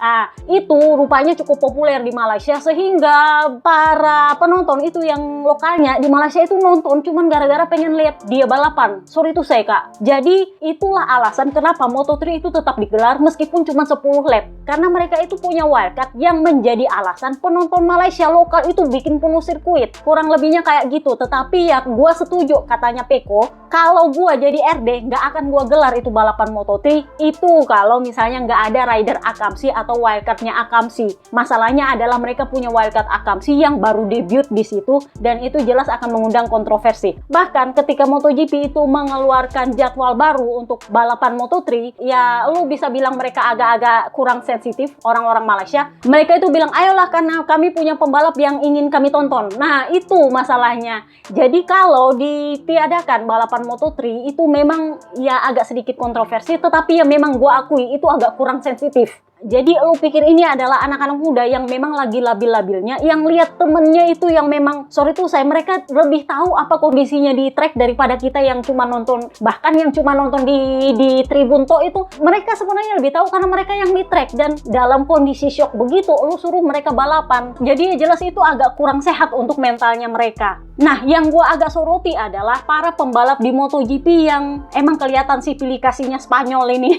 Itu rupanya cukup populer di Malaysia sehingga para penonton itu yang lokalnya di Malaysia itu nonton cuman gara-gara pengen lihat dia balapan. Sorry itu saya Kak. Jadi itulah alasan kenapa Moto3 itu tetap digelar meskipun cuma 10 lap. Karena mereka itu punya wildcard yang menjadi alasan penonton Malaysia lokal itu bikin penuh sirkuit. Kurang lebihnya kayak gitu. Tetapi ya gue setuju katanya Peko, kalau gua jadi RD, nggak akan gua gelar itu balapan Moto3 itu kalau misalnya nggak ada rider Akamsi atau wildcardnya Akamsi. Masalahnya adalah mereka punya wildcard Akamsi yang baru debut di situ, dan itu jelas akan mengundang kontroversi. Bahkan ketika MotoGP itu mengeluarkan jadwal baru untuk balapan Moto3, ya lu bisa bilang mereka agak-agak kurang sensitif, orang-orang Malaysia. Mereka itu bilang, ayolah karena kami punya pembalap yang ingin kami tonton. Nah itu masalahnya. Jadi kalau ditiadakan balapan Moto3 itu memang ya agak sedikit kontroversi, tetapi ya memang gua akui itu agak kurang sensitif. Jadi lu pikir ini adalah anak-anak muda yang memang lagi labil-labilnya, yang lihat temennya itu yang memang, sorry tuh saya, mereka lebih tahu apa kondisinya di track daripada kita yang cuma nonton, bahkan yang cuma nonton di tribun toh itu mereka sebenarnya lebih tahu karena mereka yang di track, dan dalam kondisi shock begitu lu suruh mereka balapan. Jadi jelas itu agak kurang sehat untuk mentalnya mereka. Nah yang gua agak soroti adalah para pembalap di MotoGP yang emang kelihatan sipilikasinya Spanyol ini.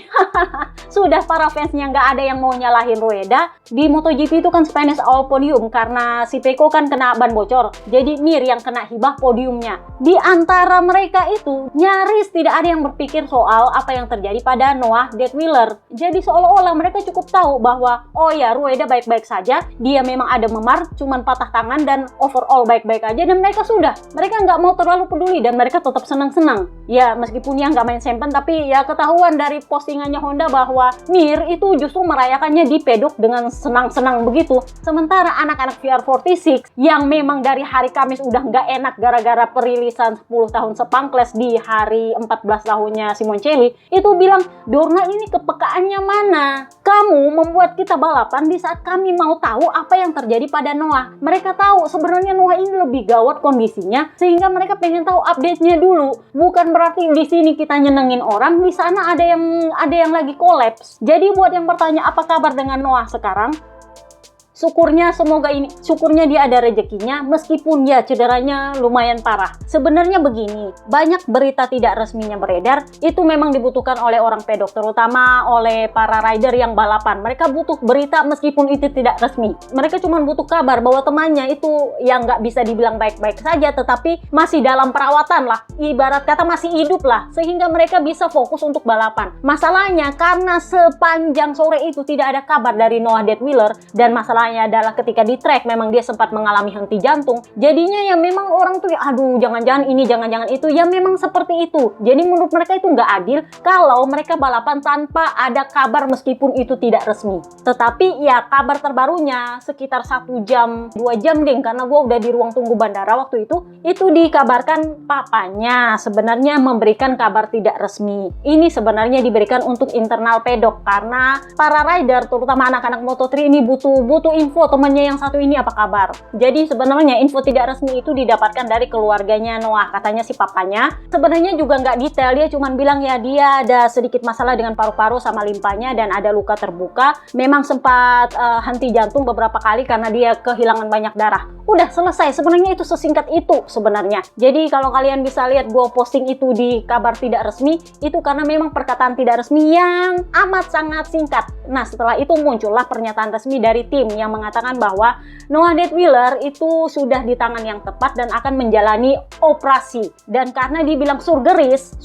Sudah para fansnya nggak ada yang mau nyalahin Rueda. Di MotoGP itu kan Spanish all podium karena si Peko kan kena ban bocor. Jadi Mir yang kena hibah podiumnya. Di antara mereka itu nyaris tidak ada yang berpikir soal apa yang terjadi pada Noah Detwiler. Jadi seolah-olah mereka cukup tahu bahwa oh ya Rueda baik-baik saja, dia memang ada memar, cuman patah tangan, dan overall baik-baik aja, dan mereka nggak mau terlalu peduli, dan mereka tetap senang-senang. Ya meskipun ya nggak main sempen, tapi ya ketahuan dari postingannya Honda bahwa Mir itu justru merayakannya di pedok dengan senang-senang begitu. Sementara anak-anak VR46 yang memang dari hari Kamis udah nggak enak gara-gara perilisan 10 tahun Sepangkles di hari 14 tahunnya Simoncelli, itu bilang, Dorna ini kepekaannya mana? Kamu membuat kita balapan di saat kami mau tahu apa yang terjadi pada Noah. Mereka tahu sebenarnya Noah ini lebih gawat kondisinya, sehingga mereka pengen tahu update-nya dulu. Bukan berarti di sini kita nyenengin orang, di sana ada yang lagi kolaps. Jadi buat yang bertanya apa kabar dengan Noah sekarang, syukurnya dia ada rezekinya meskipun ya cederanya lumayan parah. Sebenarnya begini, banyak berita tidak resminya beredar, itu memang dibutuhkan oleh orang pedok, terutama oleh para rider yang balapan. Mereka butuh berita meskipun itu tidak resmi. Mereka cuma butuh kabar bahwa temannya itu yang nggak bisa dibilang baik-baik saja, tetapi masih dalam perawatan lah, ibarat kata masih hidup lah, sehingga mereka bisa fokus untuk balapan. Masalahnya karena sepanjang sore itu tidak ada kabar dari Noah Detwiler, dan masalahnya ceritanya adalah ketika di track memang dia sempat mengalami henti jantung. Jadinya ya memang orang tuh aduh jangan-jangan ini, jangan-jangan itu. Ya memang seperti itu. Jadi menurut mereka itu nggak adil kalau mereka balapan tanpa ada kabar meskipun itu tidak resmi. Tetapi ya kabar terbarunya sekitar 1 jam 2 jam deh, karena gue udah di ruang tunggu bandara waktu itu dikabarkan papanya sebenarnya memberikan kabar tidak resmi. Ini sebenarnya diberikan untuk internal pedok karena para rider terutama anak-anak Moto3 ini butuh info temannya yang satu ini apa kabar. Jadi sebenarnya info tidak resmi itu didapatkan dari keluarganya Noah, katanya si papanya. Sebenarnya juga nggak detail, dia cuma bilang ya dia ada sedikit masalah dengan paru-paru sama limpanya dan ada luka terbuka. Memang sempat henti jantung beberapa kali karena dia kehilangan banyak darah. Udah selesai, sebenarnya itu sesingkat itu sebenarnya. Jadi kalau kalian bisa lihat gue posting itu di kabar tidak resmi, itu karena memang perkataan tidak resmi yang amat sangat singkat. Nah setelah itu muncullah pernyataan resmi dari tim yang mengatakan bahwa Noah Detwiler itu sudah di tangan yang tepat dan akan menjalani operasi. Dan karena dibilang surgeris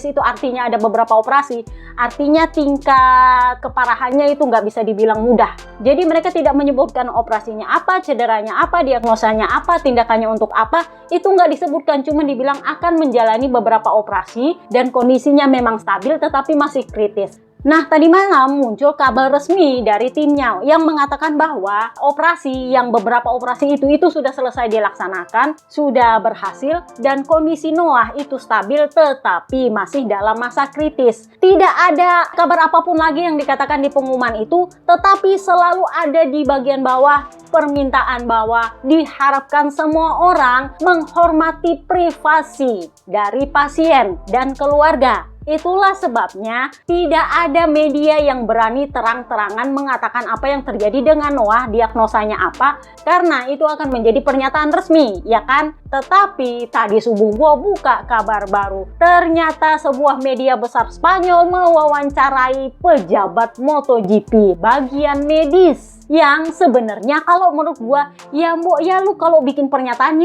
itu artinya ada beberapa operasi, artinya tingkat keparahannya itu nggak bisa dibilang mudah. Jadi mereka tidak menyebutkan operasinya apa, cederanya apa, diagnosanya apa, tindakannya untuk apa, itu nggak disebutkan, cuma dibilang akan menjalani beberapa operasi dan kondisinya memang stabil tetapi masih kritis. Nah, tadi malam muncul kabar resmi dari timnya yang mengatakan bahwa beberapa operasi itu sudah selesai dilaksanakan, sudah berhasil, dan kondisi Noah itu stabil tetapi masih dalam masa kritis. Tidak ada kabar apapun lagi yang dikatakan di pengumuman itu, tetapi selalu ada di bagian bawah permintaan bahwa diharapkan semua orang menghormati privasi dari pasien dan keluarga. Itulah sebabnya tidak ada media yang berani terang-terangan mengatakan apa yang terjadi dengan Noah, diagnosanya apa, karena itu akan menjadi pernyataan resmi, ya kan? Tetapi tadi subuh gua buka kabar baru. Ternyata sebuah media besar Spanyol mewawancarai pejabat MotoGP bagian medis. Yang sebenarnya kalau menurut gua ya lu kalau bikin pernyataan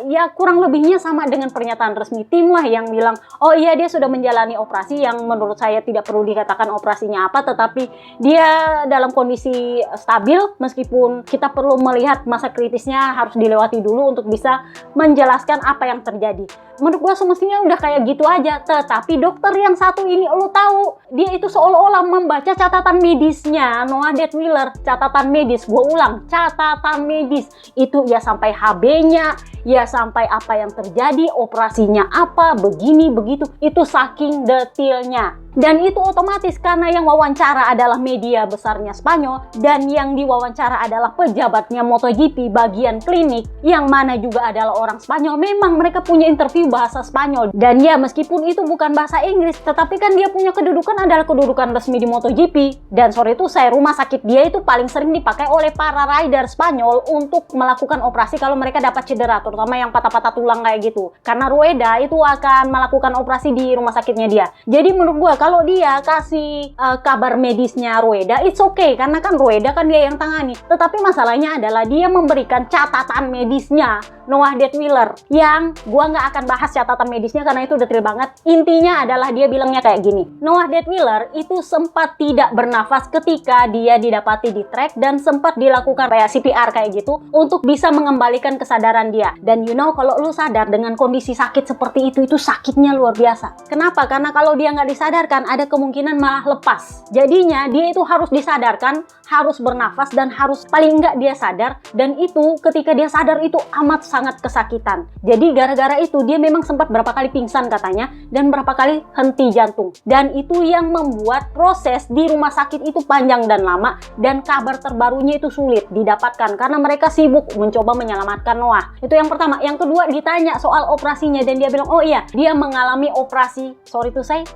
ya kurang lebihnya sama dengan pernyataan resmi tim lah yang bilang oh iya dia sudah menjalani operasi yang menurut saya tidak perlu dikatakan operasinya apa, tetapi dia dalam kondisi stabil meskipun kita perlu melihat masa kritisnya harus dilewati dulu untuk bisa menjelaskan apa yang terjadi. Menurut gua semestinya udah kayak gitu aja, tetapi dokter yang satu ini lu tahu dia itu seolah-olah membaca catatan medisnya Noah Detwiler, catatan medis, gue ulang, catatan medis itu ya sampai HB-nya, ya sampai apa yang terjadi, operasinya apa, begini, begitu, itu saking detailnya. Dan itu otomatis karena yang wawancara adalah media besarnya Spanyol dan yang diwawancara adalah pejabatnya MotoGP bagian klinik yang mana juga adalah orang Spanyol. Memang mereka punya interview bahasa Spanyol dan ya meskipun itu bukan bahasa Inggris, tetapi kan dia punya kedudukan adalah kedudukan resmi di MotoGP. Dan sore itu rumah sakit dia itu paling sering dipakai oleh para rider Spanyol untuk melakukan operasi kalau mereka dapat cedera, terutama yang patah-patah tulang kayak gitu. Karena Rueda itu akan melakukan operasi di rumah sakitnya dia. Jadi menurut gue kalau dia kasih kabar medisnya Rueda, it's okay karena kan Rueda kan dia yang tangani. Tetapi masalahnya adalah dia memberikan catatan medisnya Noah Detwiler yang gua nggak akan bahas catatan medisnya karena itu detail banget. Intinya adalah dia bilangnya kayak gini, Noah Detwiler itu sempat tidak bernafas ketika dia didapati di track dan sempat dilakukan kayak CPR kayak gitu untuk bisa mengembalikan kesadaran dia. Dan kalau lu sadar dengan kondisi sakit seperti itu sakitnya luar biasa. Kenapa? Karena kalau dia nggak disadarkan ada kemungkinan malah lepas. Jadinya dia itu harus disadarkan, harus bernafas dan harus paling nggak dia sadar, dan itu ketika dia sadar itu amat sangat kesakitan. Jadi gara-gara itu dia memang sempat berapa kali pingsan katanya dan berapa kali henti jantung. Dan itu yang membuat proses di rumah sakit itu panjang dan lama dan kabar terbarunya itu sulit didapatkan karena mereka sibuk mencoba menyelamatkan Noah. Itu yang pertama. Yang kedua ditanya soal operasinya dan dia bilang oh iya dia mengalami operasi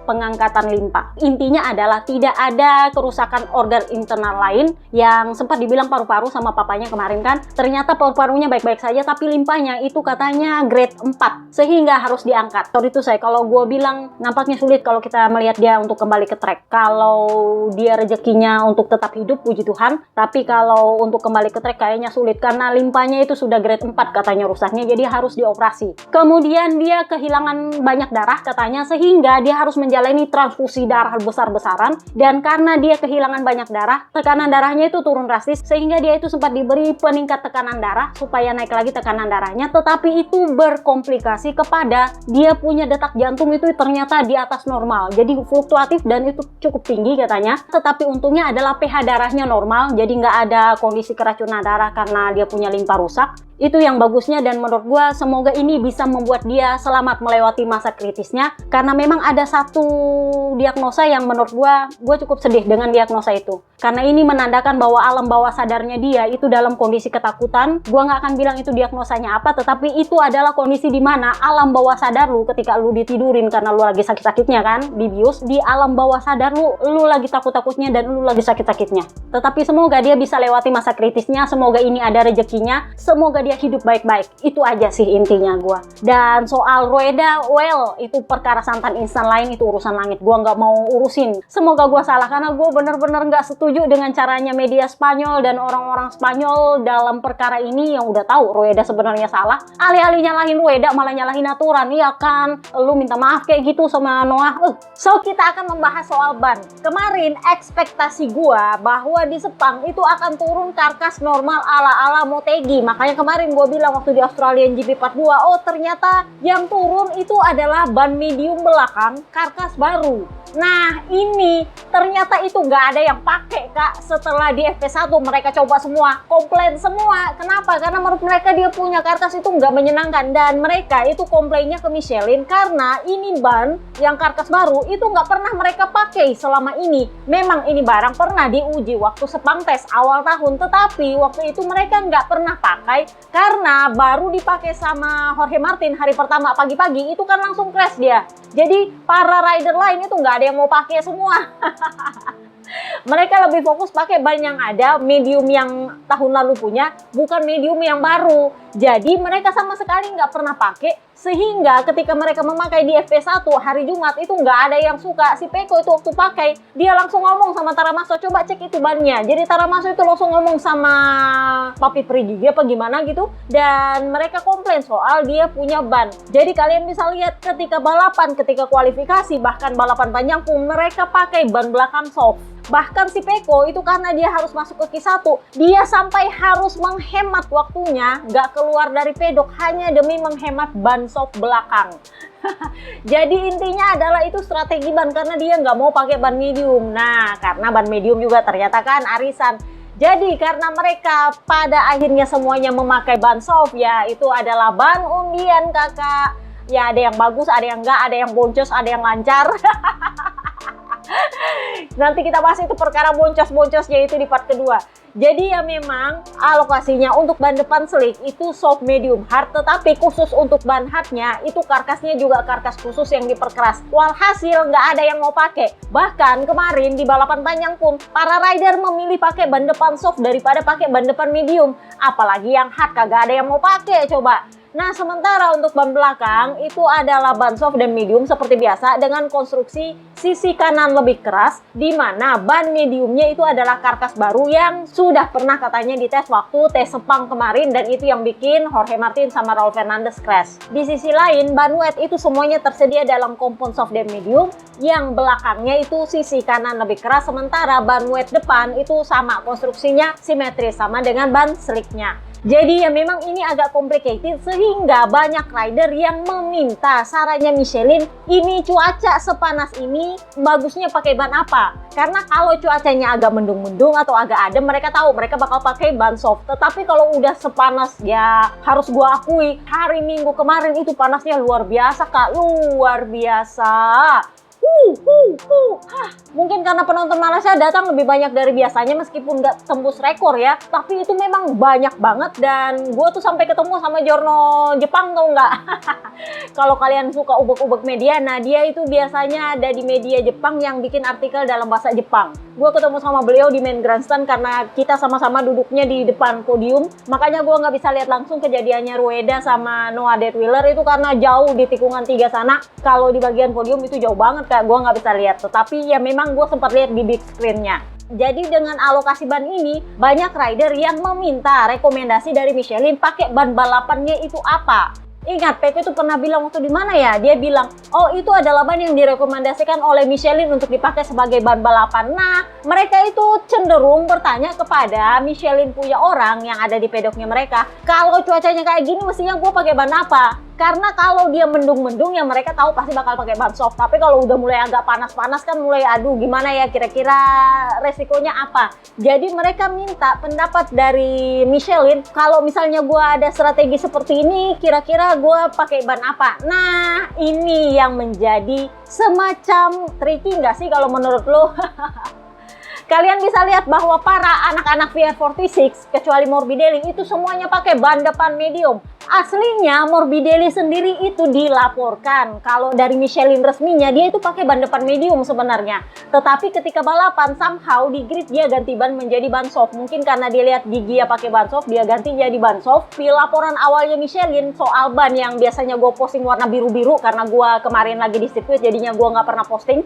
pengangkatan limpa. Intinya adalah tidak ada kerusakan organ internal lain yang sempat dibilang paru-paru sama papanya kemarin kan. Ternyata paru-parunya baik-baik saja tapi limpa limpanya itu katanya grade 4 sehingga harus diangkat. Sorry itu saya kalau gue bilang nampaknya sulit kalau kita melihat dia untuk kembali ke track. Kalau dia rezekinya untuk tetap hidup, puji Tuhan, tapi kalau untuk kembali ke track kayaknya sulit karena limpanya itu sudah grade 4 katanya rusaknya, jadi harus dioperasi. Kemudian dia kehilangan banyak darah katanya sehingga dia harus menjalani transfusi darah besar-besaran, dan karena dia kehilangan banyak darah, tekanan darahnya itu turun drastis sehingga dia itu sempat diberi peningkat tekanan darah supaya naik lagi tekanan darahnya, tetapi itu berkomplikasi kepada dia punya detak jantung itu ternyata di atas normal, jadi fluktuatif dan itu cukup tinggi katanya. Tetapi untungnya adalah pH darahnya normal, jadi nggak ada kondisi keracunan darah karena dia punya limpa rusak. Itu yang bagusnya, dan menurut gua semoga ini bisa membuat dia selamat melewati masa kritisnya, karena memang ada satu diagnosa yang menurut gua cukup sedih dengan diagnosa itu, karena ini menandakan bahwa alam bawah sadarnya dia itu dalam kondisi ketakutan. Gua nggak akan bilang itu diagnosanya apa, tetapi itu adalah kondisi di mana alam bawah sadar lu ketika lu ditidurin karena lu lagi sakit-sakitnya kan, dibius, di alam bawah sadar lu lagi takut-takutnya dan lu lagi sakit-sakitnya. Tetapi semoga dia bisa lewati masa kritisnya, semoga ini ada rezekinya, semoga dia hidup baik-baik. Itu aja sih intinya gua. Dan soal Rueda, well, itu perkara santan instan lain, itu urusan langit. Gua nggak mau urusin. Semoga gua salah, karena gua bener-bener nggak setuju dengan caranya media Spanyol dan orang-orang Spanyol dalam perkara ini yang udah tahu Rueda sebenarnya salah. Alih-alih nyalahin Rueda malah nyalahin aturan. Iya kan? Lu minta maaf kayak gitu sama Noah. So kita akan membahas soal ban. Kemarin ekspektasi gua bahwa di Sepang itu akan turun karkas normal ala-ala Motegi. Makanya kemarin gue bilang waktu di Australian GP Part 2, oh ternyata yang turun itu adalah ban medium belakang karkas baru. Nah ini ternyata itu nggak ada yang pakai kak. Setelah di FP1 mereka coba semua, komplain semua. Kenapa? Karena menurut mereka dia punya karkas itu nggak menyenangkan, dan mereka itu komplainnya ke Michelin karena ini ban yang karkas baru itu nggak pernah mereka pakai selama ini. Memang ini barang pernah diuji waktu Sepang tes awal tahun, tetapi waktu itu mereka nggak pernah pakai karena baru dipakai sama Jorge Martin hari pertama pagi-pagi itu kan langsung crash dia. Jadi para rider lain itu nggak ada yang mau pakai semua. Mereka lebih fokus pakai ban yang ada, medium yang tahun lalu punya, bukan medium yang baru. Jadi mereka sama sekali nggak pernah pakai, sehingga ketika mereka memakai di FP1 hari Jumat itu nggak ada yang suka. Si Pecco itu waktu pakai, dia langsung ngomong sama Taramaso, coba cek itu bannya. Jadi Taramaso itu langsung ngomong sama Papi Prigigi apa gimana gitu, dan mereka komplain soal dia punya ban. Jadi kalian bisa lihat ketika balapan, ketika kualifikasi, bahkan balapan panjang pun mereka pakai ban belakang soft. Bahkan si Pecco itu karena dia harus masuk ke Q1, dia sampai harus menghemat waktunya, nggak keluar dari pedok hanya demi menghemat ban soft belakang. Jadi intinya adalah itu strategi ban, karena dia nggak mau pakai ban medium. Nah, karena ban medium juga ternyata kan arisan. Jadi karena mereka pada akhirnya semuanya memakai ban soft, ya itu adalah ban undian kakak. Ya ada yang bagus, ada yang enggak, ada yang boncos, ada yang lancar. Nanti kita bahas itu perkara boncos-boncosnya itu di part kedua. Jadi ya memang alokasinya untuk ban depan slick itu soft medium hard, tetapi khusus untuk ban hardnya itu karkasnya juga karkas khusus yang diperkeras. Walhasil nggak ada yang mau pakai. Bahkan kemarin di balapan panjang pun para rider memilih pakai ban depan soft daripada pakai ban depan medium. Apalagi yang hard kagak ada yang mau pakai coba. Nah, sementara untuk ban belakang itu adalah ban soft dan medium seperti biasa dengan konstruksi sisi kanan lebih keras, di mana ban mediumnya itu adalah karkas baru yang sudah pernah katanya dites waktu tes Sepang kemarin, dan itu yang bikin Jorge Martin sama Raul Fernandez crash. Di sisi lain, ban wet itu semuanya tersedia dalam kompon soft dan medium, yang belakangnya itu sisi kanan lebih keras, sementara ban wet depan itu sama konstruksinya, simetris sama dengan ban slicknya. Jadi ya memang ini agak complicated, sehingga banyak rider yang meminta sarannya Michelin, ini cuaca sepanas ini bagusnya pakai ban apa? Karena kalau cuacanya agak mendung-mendung atau agak adem, mereka tahu mereka bakal pakai ban soft. Tetapi kalau udah sepanas, ya harus gua akui hari Minggu kemarin itu panasnya luar biasa kak, luar biasa. Mungkin karena penonton Malaysia datang lebih banyak dari biasanya meskipun nggak tembus rekor ya. Tapi itu memang banyak banget dan gue tuh sampai ketemu sama Jorno Jepang tau nggak? Kalau kalian suka ubek-ubek media, nah dia itu biasanya ada di media Jepang yang bikin artikel dalam bahasa Jepang. Gue ketemu sama beliau di main grandstand karena kita sama-sama duduknya di depan podium. Makanya gue nggak bisa lihat langsung kejadiannya Rueda sama Noah Detwiler itu karena jauh di tikungan 3 sana. Kalau di bagian podium itu jauh banget kayak gue nggak bisa lihat. Tetapi ya memang gue sempat lihat di big screen-nya. Jadi dengan alokasi ban ini, banyak rider yang meminta rekomendasi dari Michelin pakai ban balapannya itu apa. Ingat, Peko itu pernah bilang waktu di mana ya? Dia bilang, oh itu adalah ban yang direkomendasikan oleh Michelin untuk dipakai sebagai ban balapan. Nah, mereka itu cenderung bertanya kepada Michelin punya orang yang ada di pedoknya mereka. Kalau cuacanya kayak gini, mestinya gue pakai ban apa? Karena kalau dia mendung-mendung ya mereka tahu pasti bakal pakai ban soft. Tapi kalau udah mulai agak panas-panas kan mulai aduh gimana ya kira-kira resikonya apa. Jadi mereka minta pendapat dari Michelin. Kalau misalnya gue ada strategi seperti ini kira-kira gue pakai ban apa. Nah ini yang menjadi semacam tricky nggak sih kalau menurut lo? Kalian bisa lihat bahwa para anak-anak VR46 kecuali Morbidelli itu semuanya pakai ban depan medium. Aslinya Morbidelli sendiri itu dilaporkan kalau dari Michelin resminya dia itu pakai ban depan medium sebenarnya. Tetapi ketika balapan somehow di grid dia ganti ban menjadi ban soft. Mungkin karena dia lihat Gigi ya pakai ban soft, dia ganti jadi ban soft. Di laporan awalnya Michelin soal ban yang biasanya gue posting warna biru-biru karena gue kemarin lagi di sirkuit jadinya gue nggak pernah posting.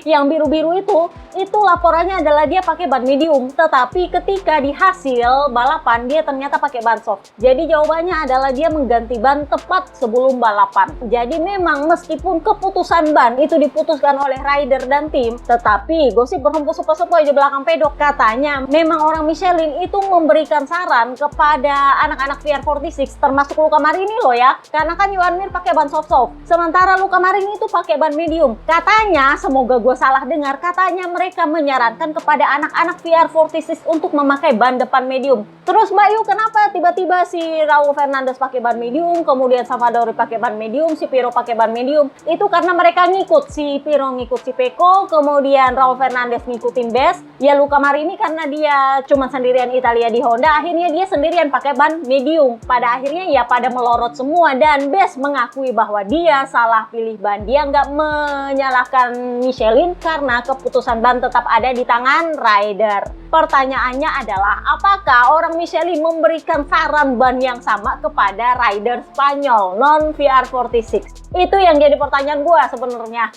Yang biru-biru itu laporannya adalah dia pakai ban medium. Tetapi ketika di hasil balapan dia ternyata pakai ban soft. Jadi jawabannya adalah dia mengganti ban tepat sebelum balapan. Jadi memang meskipun keputusan ban itu diputuskan oleh rider dan tim, tetapi gosip berhembus sepoi-sepoi di belakang pedok katanya memang orang Michelin itu memberikan saran kepada anak-anak VR46 termasuk Luca Marini loh ya. Karena kan Joan Mir pakai ban soft. Sementara Luca Marini itu pakai ban medium. Katanya, semoga gue salah dengar, katanya mereka menyarankan kepada anak-anak VR46 untuk memakai ban depan medium. Terus Mbak Yu kenapa tiba-tiba si Raul Fernandez pakai ban medium, kemudian Savadori pakai ban medium, si Piro pakai ban medium? Itu karena mereka ngikut, si Piro ngikut si Pecco, kemudian Raul Fernandez ngikutin Bes. Ya Luca Marini karena dia cuma sendirian Italia di Honda, akhirnya dia sendirian pakai ban medium. Pada akhirnya ya pada melorot semua dan Bes mengakui bahwa dia salah pilih ban. Dia nggak menyalahkan Michelin karena keputusan ban tetap ada di tangan rider. Pertanyaannya adalah apakah orang Michelin memberikan saran ban yang sama kepada rider Spanyol non VR46? Itu yang jadi pertanyaan gue sebenarnya.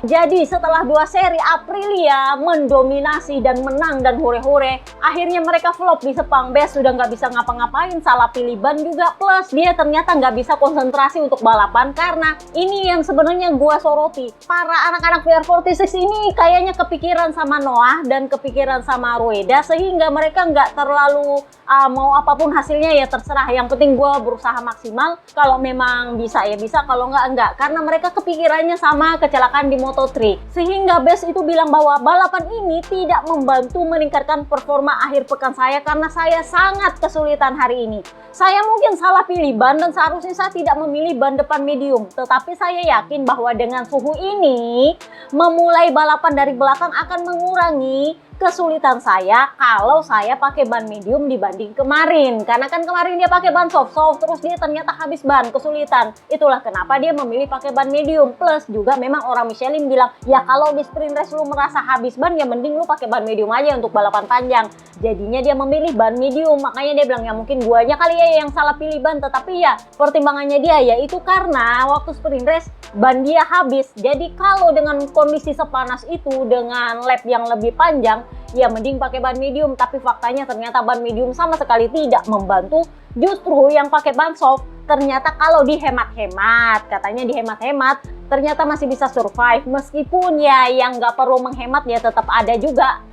Jadi setelah 2 seri Aprilia mendominasi dan menang dan hore-hore, akhirnya mereka flop di Sepang. Bes sudah nggak bisa ngapa-ngapain, salah pilih ban juga, plus dia ternyata nggak bisa konsentrasi untuk balapan karena ini yang sebenarnya gue soroti. Para anak-anak VR46 ini kayaknya kepikiran sama Noah dan kepikiran sama Rueda sehingga mereka nggak terlalu mau apapun hasilnya ya terserah. Yang penting gue berusaha maksimal. Kalau memang bisa ya bisa, kalau nggak. Karena mereka kepikirannya sama kecelakaan di Moto3. Sehingga Bes itu bilang bahwa balapan ini tidak membantu meningkatkan performa akhir pekan saya karena saya sangat kesulitan hari ini. Saya mungkin salah pilih ban dan seharusnya saya tidak memilih ban depan medium. Tetapi saya yakin bahwa dengan suhu ini, memulai balapan dari belakang akan mengurangi kesulitan saya kalau saya pakai ban medium dibanding kemarin. Karena kan kemarin dia pakai ban soft terus dia ternyata habis ban, kesulitan. Itulah kenapa dia memilih pakai ban medium. Plus juga memang orang Michelin bilang, ya kalau di sprint race lu merasa habis ban ya mending lu pakai ban medium aja untuk balapan panjang. Jadinya dia memilih ban medium. Makanya dia bilang ya mungkin guanya kali ya yang salah pilih ban. Tetapi ya pertimbangannya dia yaitu karena waktu sprint race ban dia habis. Jadi kalau dengan kondisi sepanas itu dengan lap yang lebih panjang, ya mending pakai ban medium. Tapi faktanya ternyata ban medium sama sekali tidak membantu. Justru yang pakai ban soft ternyata kalau dihemat-hemat, katanya dihemat-hemat, ternyata masih bisa survive. Meskipun ya yang nggak perlu menghemat ya tetap ada juga.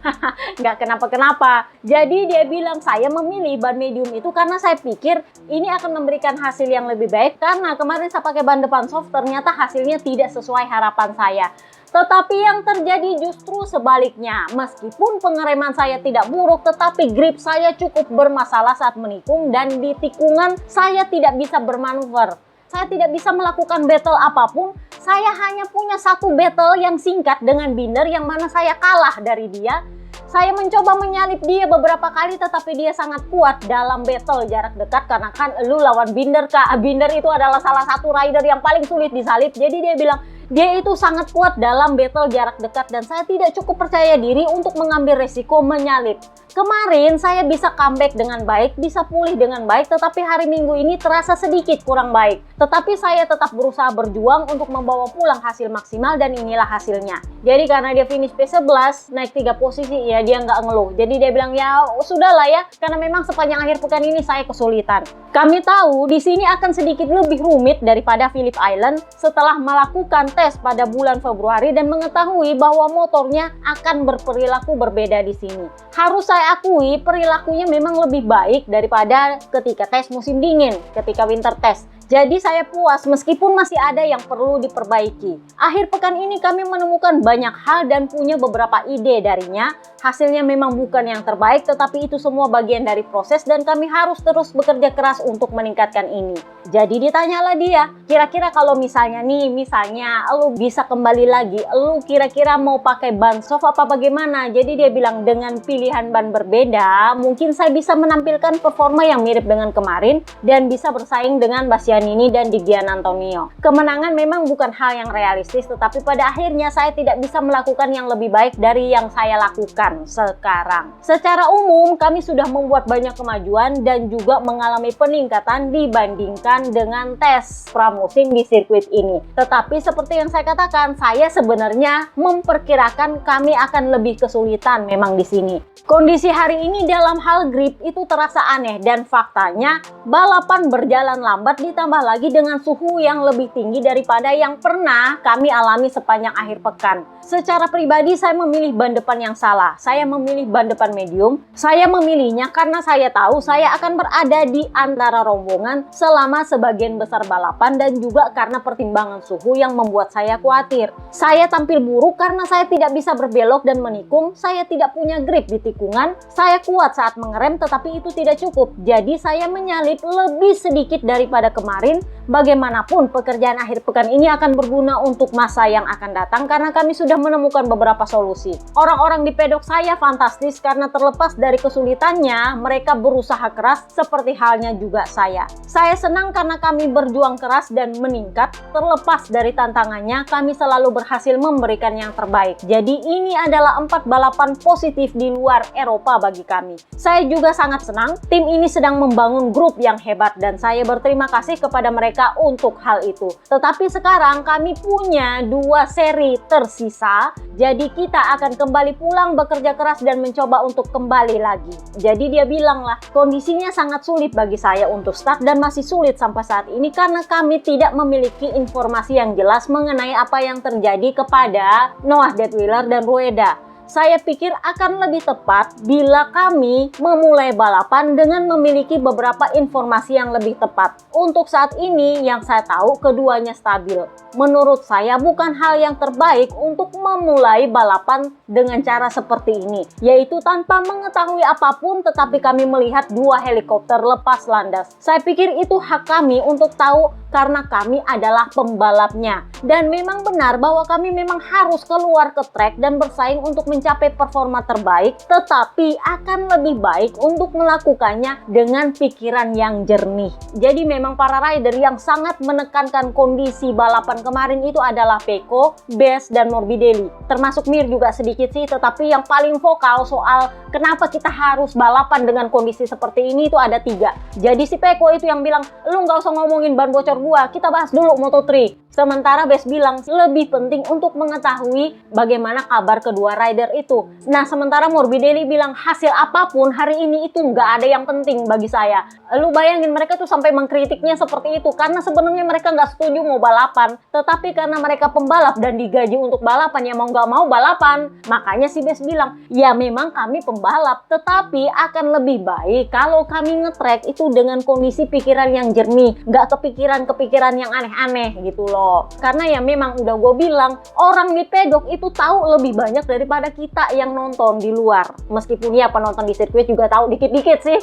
Nggak kenapa-kenapa. Jadi dia bilang saya memilih ban medium itu karena saya pikir ini akan memberikan hasil yang lebih baik. Karena kemarin saya pakai ban depan soft ternyata hasilnya tidak sesuai harapan saya. Tetapi yang terjadi justru sebaliknya. Meskipun pengereman saya tidak buruk, tetapi grip saya cukup bermasalah saat menikung dan di tikungan saya tidak bisa bermanuver. Saya tidak bisa melakukan battle apapun Saya hanya punya satu battle yang singkat dengan Binder yang mana saya kalah dari dia. Saya mencoba menyalip dia beberapa kali tetapi dia sangat kuat dalam battle jarak dekat karena kan lu lawan Binder Kak. Binder itu adalah salah satu rider yang paling sulit disalip. Jadi dia bilang dia itu sangat kuat dalam battle jarak dekat dan saya tidak cukup percaya diri untuk mengambil resiko menyalip. Kemarin saya bisa comeback dengan baik, bisa pulih dengan baik, tetapi hari Minggu ini terasa sedikit kurang baik. Tetapi saya tetap berusaha berjuang untuk membawa pulang hasil maksimal dan inilah hasilnya. Jadi karena dia finish P11, naik 3 posisi, ya dia nggak ngeluh. Jadi dia bilang ya sudahlah ya, karena memang sepanjang akhir pekan ini saya kesulitan. Kami tahu di sini akan sedikit lebih rumit daripada Phillip Island setelah melakukan tes pada bulan Februari dan mengetahui bahwa motornya akan berperilaku berbeda di sini. Harus saya akui perilakunya memang lebih baik daripada ketika tes musim dingin, ketika winter test. Jadi saya puas meskipun masih ada yang perlu diperbaiki. Akhir pekan ini kami menemukan banyak hal dan punya beberapa ide darinya. Hasilnya memang bukan yang terbaik tetapi itu semua bagian dari proses dan kami harus terus bekerja keras untuk meningkatkan ini. Jadi ditanyalah dia, kira-kira kalau misalnya lu bisa kembali lagi, lu kira-kira mau pakai ban soft apa bagaimana? Jadi dia bilang dengan pilihan ban berbeda, mungkin saya bisa menampilkan performa yang mirip dengan kemarin dan bisa bersaing dengan Bastianini dan Di Giannantonio. Kemenangan memang bukan hal yang realistis, tetapi pada akhirnya saya tidak bisa melakukan yang lebih baik dari yang saya lakukan sekarang. Secara umum, kami sudah membuat banyak kemajuan dan juga mengalami peningkatan dibandingkan dengan tes pramusim di sirkuit ini. Tetapi seperti yang saya katakan, saya sebenarnya memperkirakan kami akan lebih kesulitan memang di sini. Kondisi hari ini dalam hal grip itu terasa aneh dan faktanya balapan berjalan lambat ditambah lagi dengan suhu yang lebih tinggi daripada yang pernah kami alami sepanjang akhir pekan. Secara pribadi saya memilih ban depan yang salah. Saya memilih ban depan medium. Saya memilihnya karena saya tahu saya akan berada di antara rombongan selama sebagian besar balapan dan juga karena pertimbangan suhu yang membuat saya khawatir. Saya tampil buruk karena saya tidak bisa berbelok dan menikung. Saya tidak punya grip di tikungan. Saya kuat saat mengerem tetapi itu tidak cukup. Jadi saya menyalip lebih sedikit daripada kemarin. Bagaimanapun pekerjaan akhir pekan ini akan berguna untuk masa yang akan datang karena kami sudah menemukan beberapa solusi. Orang-orang di pedok saya fantastis karena terlepas dari kesulitannya, mereka berusaha keras seperti halnya juga saya. Saya senang karena kami berjuang keras dan meningkat. Terlepas dari tantangannya, kami selalu berhasil memberikan yang terbaik. Jadi ini adalah 4 balapan positif di luar Eropa bagi kami. Saya juga sangat senang, tim ini sedang membangun grup yang hebat dan saya berterima kasih kepada mereka untuk hal itu. Tetapi sekarang kami punya 2 seri tersisa, jadi kita akan kembali pulang bekerja keras dan mencoba untuk kembali lagi. Jadi dia bilang lah, kondisinya sangat sulit bagi saya untuk start dan masih sulit sampai saat ini karena kami tidak memiliki informasi yang jelas mengenai apa yang terjadi kepada Noah Detwiler dan Rueda. Saya pikir akan lebih tepat bila kami memulai balapan dengan memiliki beberapa informasi yang lebih tepat. Untuk saat ini yang saya tahu keduanya stabil. Menurut saya bukan hal yang terbaik untuk memulai balapan dengan cara seperti ini, yaitu tanpa mengetahui apapun tetapi kami melihat 2 helikopter lepas landas. Saya pikir itu hak kami untuk tahu karena kami adalah pembalapnya. Dan memang benar bahwa kami memang harus keluar ke trek dan bersaing untuk mencapai performa terbaik, tetapi akan lebih baik untuk melakukannya dengan pikiran yang jernih. Jadi memang para rider yang sangat menekankan kondisi balapan kemarin itu adalah Pecco, Bes, dan Morbidelli. Termasuk Mir juga sedikit sih, tetapi yang paling vokal soal kenapa kita harus balapan dengan kondisi seperti ini itu ada 3. Jadi si Pecco itu yang bilang, lu nggak usah ngomongin ban bocor gua, kita bahas dulu Moto3. Sementara Bes bilang lebih penting untuk mengetahui bagaimana kabar kedua rider itu. Nah sementara Morbidelli bilang hasil apapun hari ini itu nggak ada yang penting bagi saya. Lu bayangin mereka tuh sampai mengkritiknya seperti itu karena sebenarnya mereka nggak setuju mau balapan. Tetapi karena mereka pembalap dan digaji untuk balapan, ya mau nggak mau balapan. Makanya si Bes bilang ya memang kami pembalap tetapi akan lebih baik kalau kami ngetrek itu dengan kondisi pikiran yang jernih. Nggak kepikiran yang aneh-aneh gitu loh. Quartararo. Karena ya memang udah gue bilang, orang di pedok itu tahu lebih banyak daripada kita yang nonton di luar. Meskipun ya penonton di sirkuit juga tahu dikit-dikit sih.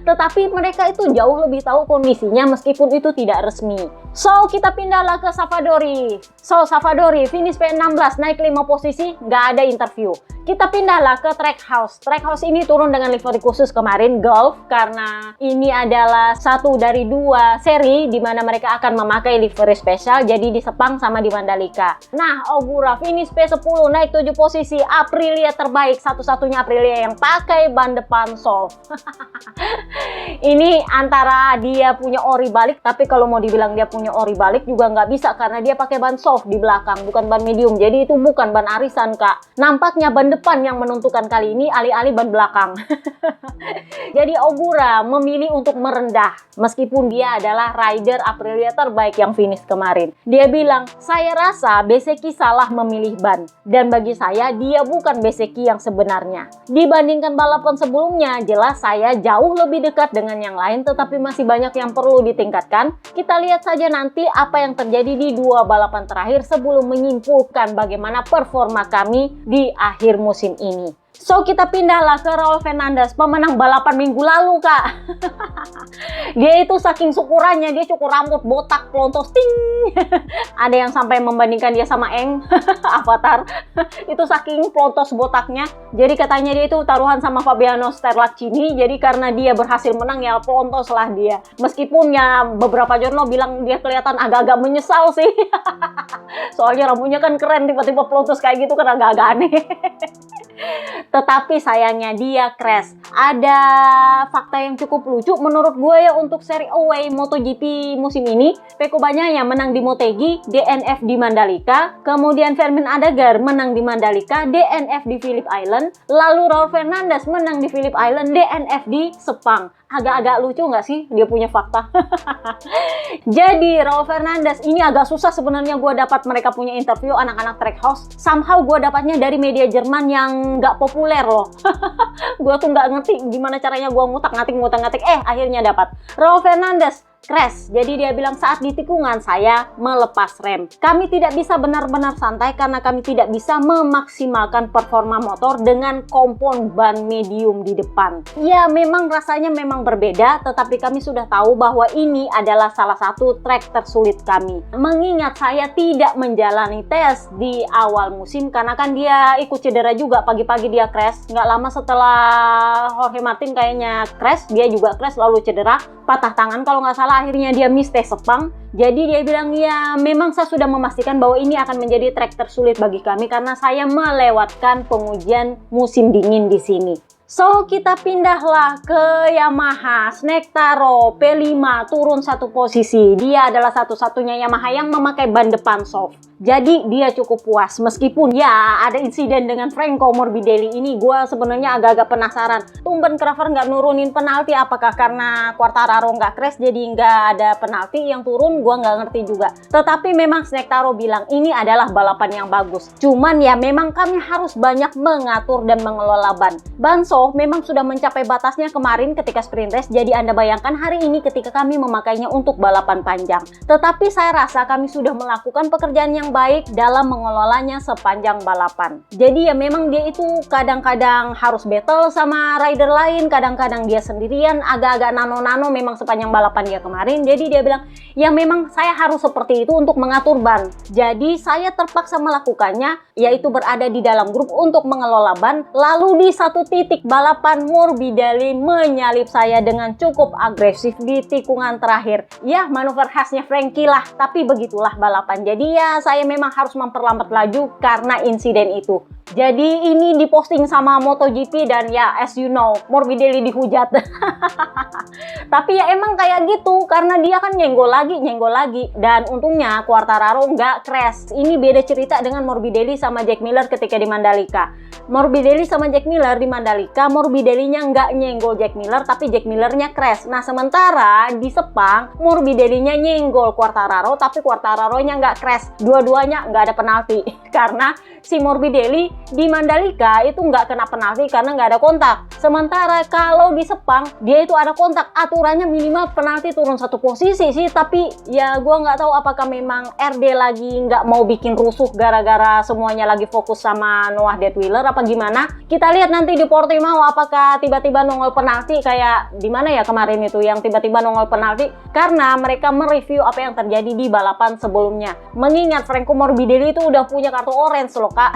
Tetapi mereka itu jauh lebih tahu kondisinya meskipun itu tidak resmi. So, kita pindahlah ke Savadori. So, Savadori finish P16, naik 5 posisi, nggak ada interview. Kita pindahlah ke Trackhouse. Trackhouse ini turun dengan livery khusus kemarin, Gulf, karena ini adalah satu dari 2 seri di mana mereka akan memakai livery spesial, jadi di Sepang sama di Mandalika. Nah, Ogura finish P10, naik 7 posisi, Aprilia terbaik, satu-satunya Aprilia yang pakai ban depan soft. Ini antara dia punya ori balik, tapi kalau mau dibilang dia punya ori balik juga nggak bisa karena dia pakai ban soft di belakang, bukan ban medium. Jadi itu bukan ban arisan, Kak. Nampaknya ban depan yang menentukan kali ini alih-alih ban belakang. Jadi Ogura memilih untuk merendah meskipun dia adalah rider Aprilia terbaik yang finish kemarin. Dia bilang, saya rasa Bezzecchi salah memilih ban dan bagi saya dia bukan Bezzecchi yang sebenarnya. Dibandingkan balapan sebelumnya, jelas saya jauh lebih dekat dengan yang lain, tetapi masih banyak yang perlu ditingkatkan. Kita lihat saja nanti apa yang terjadi di 2 balapan terakhir sebelum menyimpulkan bagaimana performa kami di akhir musim ini. So, kita pindahlah ke Raul Fernandez, pemenang balapan minggu lalu, Kak. Dia itu saking syukurannya, dia cukur rambut, botak, pelontos, ting. Ada yang sampai membandingkan dia sama Eng, Avatar. Itu saking pelontos botaknya. Jadi katanya dia itu taruhan sama Fabiano Sterlacchini. Jadi karena dia berhasil menang, ya pelontos lah dia. Meskipun ya beberapa jurnal bilang dia kelihatan agak-agak menyesal sih. Soalnya rambutnya kan keren, tiba-tiba pelontos kayak gitu kan agak-agak aneh. Tetapi sayangnya dia crash. Ada fakta yang cukup lucu menurut gue ya untuk seri away MotoGP musim ini. Pecco Bagnaia menang di Motegi, DNF di Mandalika. Kemudian Fermin Adagar menang di Mandalika, DNF di Phillip Island. Lalu Raul Fernandez menang di Phillip Island, DNF di Sepang. Agak-agak lucu nggak sih dia punya fakta? Jadi Raul Fernandez ini agak susah sebenarnya gue dapat mereka punya interview anak-anak Trackhouse. Somehow gue dapatnya dari media Jerman yang nggak populer loh. Gue tuh nggak ngerti gimana caranya gue ngutak-ngatik. Akhirnya dapat. Raul Fernandez crash. Jadi dia bilang saat di tikungan saya melepas rem. Kami tidak bisa benar-benar santai karena kami tidak bisa memaksimalkan performa motor dengan kompon ban medium di depan. Ya memang rasanya memang berbeda, tetapi kami sudah tahu bahwa ini adalah salah satu track tersulit kami. Mengingat saya tidak menjalani tes di awal musim karena kan dia ikut cedera juga, pagi-pagi dia crash. Nggak lama setelah Jorge Martin kayaknya crash, dia juga crash lalu cedera, patah tangan kalau nggak salah. Akhirnya dia miss tes Sepang. Jadi dia bilang ya memang saya sudah memastikan bahwa ini akan menjadi track tersulit bagi kami karena saya melewatkan pengujian musim dingin di sini. So, kita pindahlah ke Yamaha. Snektaro P5 turun 1 posisi. Dia adalah satu-satunya Yamaha yang memakai ban depan soft. Jadi dia cukup puas. Meskipun ya ada insiden dengan Franco Morbidelli ini, gue sebenarnya agak-agak penasaran. Tumben Craver nggak nurunin penalti, apakah karena Quartararo nggak crash jadi nggak ada penalti yang turun, gue nggak ngerti juga. Tetapi memang Snektaro bilang ini adalah balapan yang bagus. Cuman ya memang kami harus banyak mengatur dan mengelola ban. Ban soft memang sudah mencapai batasnya kemarin ketika sprint race, jadi Anda bayangkan hari ini ketika kami memakainya untuk balapan panjang. Tetapi saya rasa kami sudah melakukan pekerjaan yang baik dalam mengelolanya sepanjang balapan. Jadi ya memang dia itu kadang-kadang harus battle sama rider lain, kadang-kadang dia sendirian, agak-agak nano-nano memang sepanjang balapan dia kemarin. Jadi dia bilang, ya memang saya harus seperti itu untuk mengatur ban. Jadi saya terpaksa melakukannya, yaitu berada di dalam grup untuk mengelola ban. Lalu di satu titik balapan Morbidelli menyalip saya dengan cukup agresif di tikungan terakhir. Ya manuver khasnya Frankie lah, tapi begitulah balapan. Jadi ya saya memang harus memperlambat laju karena insiden itu. Jadi ini diposting sama MotoGP dan ya as you know Morbidelli dihujat. Tapi ya emang kayak gitu karena dia kan nyenggol lagi dan untungnya Quartararo nggak crash. Ini beda cerita dengan Morbidelli sama Jack Miller ketika di Mandalika. Morbidelli sama Jack Miller di Mandalika, Morbidelli-nya nggak nyenggol Jack Miller tapi Jack Miller-nya crash. Nah sementara di Sepang Morbidelli-nya nyenggol Quartararo tapi Quartararo-nya nggak crash. Dua-duanya nggak ada penalti karena si Morbidelli di Mandalika itu nggak kena penalti karena nggak ada kontak. Sementara kalau di Sepang dia itu ada kontak, aturannya minimal penalti turun 1 posisi sih. Tapi ya gue nggak tahu apakah memang RD lagi nggak mau bikin rusuh gara-gara semuanya lagi fokus sama Noah Detwiller apa gimana. Kita lihat nanti di Portimao apakah tiba-tiba nongol penalti kayak di mana ya kemarin itu yang tiba-tiba nongol penalti, karena mereka mereview apa yang terjadi di balapan sebelumnya. Mengingat Franco Morbidelli itu udah punya kartu orange loh kak.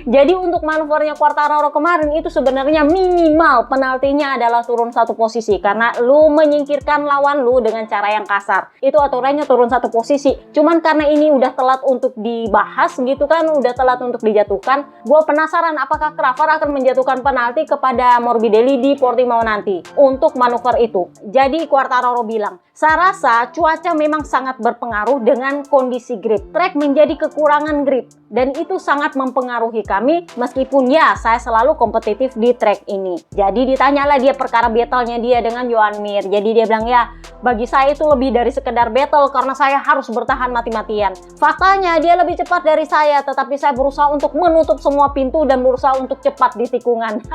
Jadi untuk manuvernya Quartararo kemarin itu sebenarnya minimal penaltinya adalah turun 1 posisi karena lu menyingkirkan lawan lu dengan cara yang kasar. Itu aturannya turun 1 posisi. Cuman karena ini udah telat untuk dibahas gitu kan, udah telat untuk dijatuhkan. Gue penasaran apakah Cravar akan menjatuhkan penalti kepada Morbidelli di Portimao nanti untuk manuver itu. Jadi Quartararo bilang, saya rasa cuaca memang sangat berpengaruh dengan kondisi grip. Trek menjadi kekurangan grip dan itu sangat mempengaruhi kami meskipun ya saya selalu kompetitif di trek ini. Jadi ditanyalah dia perkara battle-nya dia dengan Joan Mir. Jadi dia bilang ya bagi saya itu lebih dari sekedar battle karena saya harus bertahan mati-matian. Faktanya dia lebih cepat dari saya tetapi saya berusaha untuk menutup semua pintu dan berusaha untuk cepat di tikungan.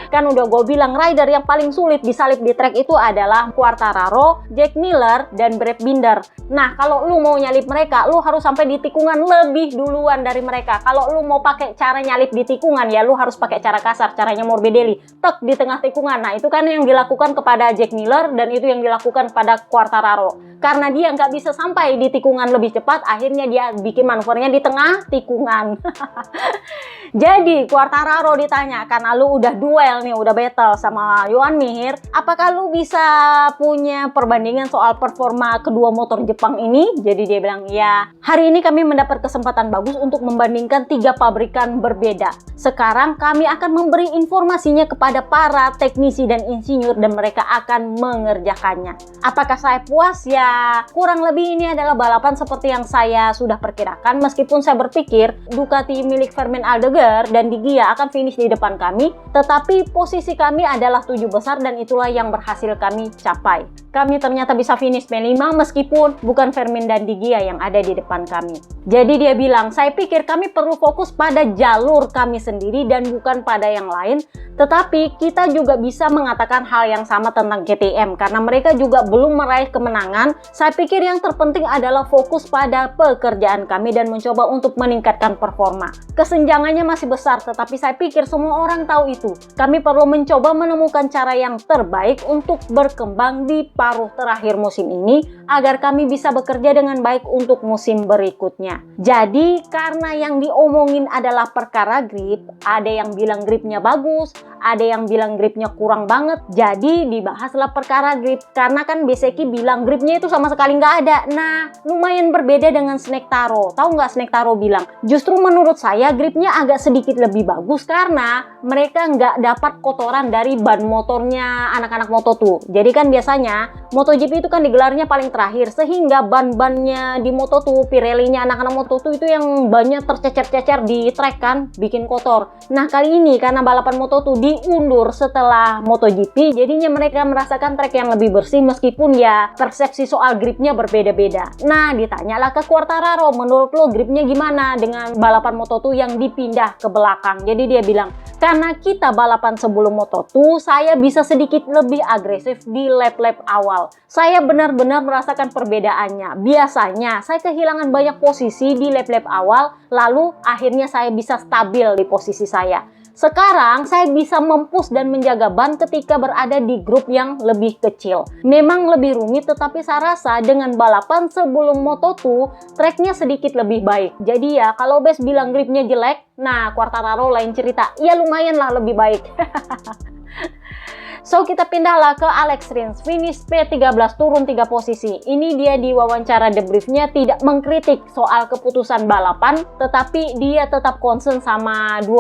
Kan udah gue bilang rider yang paling sulit disalip di trek itu adalah Quartararo, Jack Miller, dan Brad Binder. Nah kalau lu mau nyalip mereka lu harus sampai di tikungan lebih duluan dari mereka. Kalau lu mau pakai cara nyalip di tikungan ya lu harus pakai cara kasar, caranya Morbidelli, tek di tengah tikungan. Nah itu kan yang dilakukan kepada Jack Miller dan itu yang dilakukan pada Quartararo. Karena dia nggak bisa sampai di tikungan lebih cepat, akhirnya dia bikin manuvernya di tengah tikungan. Jadi Quartararo ditanya, karena lu udah duel nih, udah battle sama Joan Mir, apakah lu bisa punya perbandingan soal performa kedua motor Jepang ini? Jadi dia bilang, ya hari ini kami mendapat kesempatan bagus untuk membandingkan 3 pabrikan berbeda. Sekarang kami akan memberi informasinya kepada para teknisi dan insinyur dan mereka akan mengerjakannya. Apakah saya puas? Ya kurang lebih ini adalah balapan seperti yang saya sudah perkirakan, meskipun saya berpikir Ducati milik Fermin Aldeguer dan Di Gia akan finish di depan kami, tetapi posisi kami adalah 7 besar dan itulah yang berhasil kami capai. Kami ternyata bisa finish P5 meskipun bukan Fermin dan Di Gia yang ada di depan kami. Jadi dia bilang, saya pikir kami perlu fokus pada jalur kami sendiri dan bukan pada yang lain, tetapi kita juga bisa mengatakan hal yang sama tentang KTM karena mereka juga belum meraih kemenangan. Saya pikir yang terpenting adalah fokus pada pekerjaan kami dan mencoba untuk meningkatkan performa. Kesenjangannya masih besar, tetapi saya pikir semua orang tahu itu. Kami perlu mencoba menemukan cara yang terbaik untuk berkembang di paruh terakhir musim ini agar kami bisa bekerja dengan baik untuk musim berikutnya. Jadi karena yang diomongin adalah perkara grip, ada yang bilang gripnya bagus, ada yang bilang gripnya kurang banget, jadi dibahaslah perkara grip. Karena kan Bezzecchi bilang gripnya itu sama sekali nggak ada. Nah lumayan berbeda dengan Snake Taro. Tahu nggak Snake Taro bilang, justru menurut saya gripnya agak sedikit lebih bagus karena mereka nggak dapat kotoran dari ban motornya anak-anak Moto2. Jadi kan biasanya MotoGP itu kan digelarnya paling terakhir, sehingga ban-bannya di Moto2, Pirelli-nya anak-anak Moto2 itu yang banyak tercecer-cecer di trek kan, bikin kotor. Nah kali ini karena balapan Moto2 diundur setelah MotoGP, jadinya mereka merasakan trek yang lebih bersih meskipun ya persepsi soal gripnya berbeda-beda. Nah ditanyalah ke Quartararo, menurut lo gripnya gimana dengan balapan Moto2 yang dipindah ke belakang? Jadi dia bilang, karena kita balapan sebelum Moto2, saya bisa sedikit lebih agresif di lap-lap awal. Saya benar-benar merasakan perbedaannya. Biasanya saya kehilangan banyak posisi di lap-lap awal, lalu akhirnya saya bisa stabil di posisi saya. Sekarang saya bisa mempush dan menjaga ban ketika berada di grup yang lebih kecil. Memang lebih rumit, tetapi saya rasa dengan balapan sebelum Moto2, treknya sedikit lebih baik. Jadi ya kalau Bes bilang gripnya jelek, nah Quartararo lain cerita, ya lumayan lah lebih baik. So kita pindahlah ke Alex Rins, finish P13 turun 3 posisi. Ini dia di wawancara debriefnya tidak mengkritik soal keputusan balapan, tetapi dia tetap concern sama 2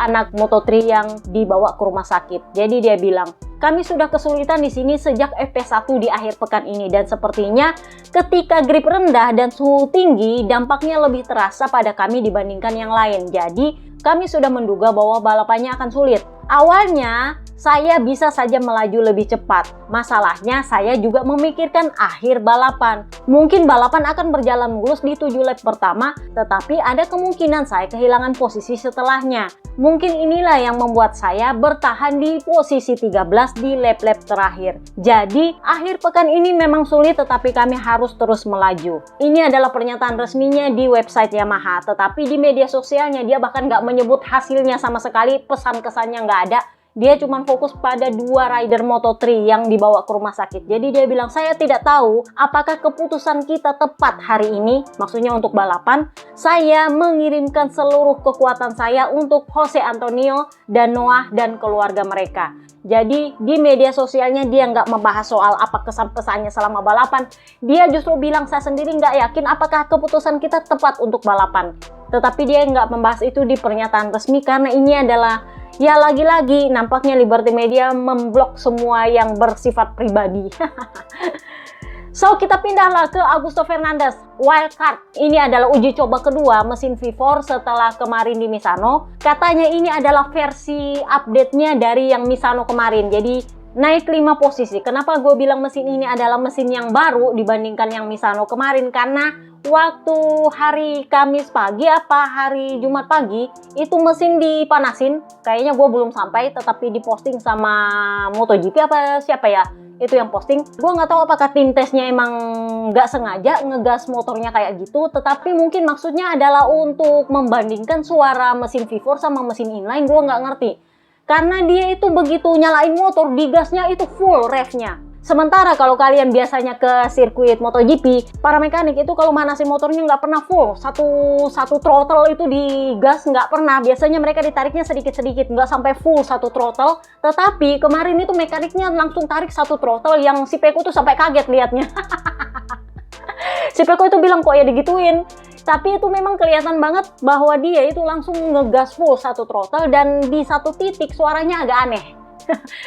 anak Moto3 yang dibawa ke rumah sakit. Jadi dia bilang, kami sudah kesulitan di sini sejak FP1 di akhir pekan ini dan sepertinya ketika grip rendah dan suhu tinggi dampaknya lebih terasa pada kami dibandingkan yang lain. Jadi kami sudah menduga bahwa balapannya akan sulit. Awalnya, saya bisa saja melaju lebih cepat. Masalahnya, saya juga memikirkan akhir balapan. Mungkin balapan akan berjalan mulus di 7 lap pertama, tetapi ada kemungkinan saya kehilangan posisi setelahnya. Mungkin inilah yang membuat saya bertahan di posisi 13 di lap-lap terakhir. Jadi, akhir pekan ini memang sulit, tetapi kami harus terus melaju. Ini adalah pernyataan resminya di website Yamaha, tetapi di media sosialnya dia bahkan nggak menyebut hasilnya sama sekali, pesan-kesannya nggak ada. Dia cuma fokus pada 2 rider Moto3 yang dibawa ke rumah sakit. Jadi dia bilang, saya tidak tahu apakah keputusan kita tepat hari ini, maksudnya untuk balapan. Saya mengirimkan seluruh kekuatan saya untuk Jose Antonio dan Noah dan keluarga mereka. Jadi di media sosialnya dia nggak membahas soal apa kesan-pesannya selama balapan. Dia justru bilang, saya sendiri nggak yakin apakah keputusan kita tepat untuk balapan. Tetapi dia nggak membahas itu di pernyataan resmi karena ini adalah, ya lagi-lagi nampaknya Liberty Media memblok semua yang bersifat pribadi. So, kita pindahlah ke Augusto Fernandez, wildcard. Ini adalah uji coba kedua mesin V4 setelah kemarin di Misano. Katanya ini adalah versi update-nya dari yang Misano kemarin. Jadi naik 5 posisi. Kenapa gue bilang mesin ini adalah mesin yang baru dibandingkan yang Misano kemarin? Karena waktu hari Kamis pagi apa hari Jumat pagi itu mesin dipanasin. Kayaknya gue belum sampai, tetapi diposting sama MotoGP apa siapa ya, itu yang posting. Gue nggak tahu apakah tim tesnya emang nggak sengaja ngegas motornya kayak gitu, tetapi mungkin maksudnya adalah untuk membandingkan suara mesin V4 sama mesin inline. Gue nggak ngerti, karena dia itu begitu nyalain motor, digasnya itu full revnya. Sementara kalau kalian biasanya ke sirkuit MotoGP, para mekanik itu kalau manasin motornya nggak pernah full, satu throttle itu digas, nggak pernah. Biasanya mereka ditariknya sedikit-sedikit, nggak sampai full satu throttle. Tetapi kemarin itu mekaniknya langsung tarik satu throttle yang si Peko tuh sampai kaget liatnya. Si Peko itu bilang, kok ya digituin? Tapi itu memang kelihatan banget bahwa dia itu langsung ngegas full satu throttle, dan di satu titik suaranya agak aneh.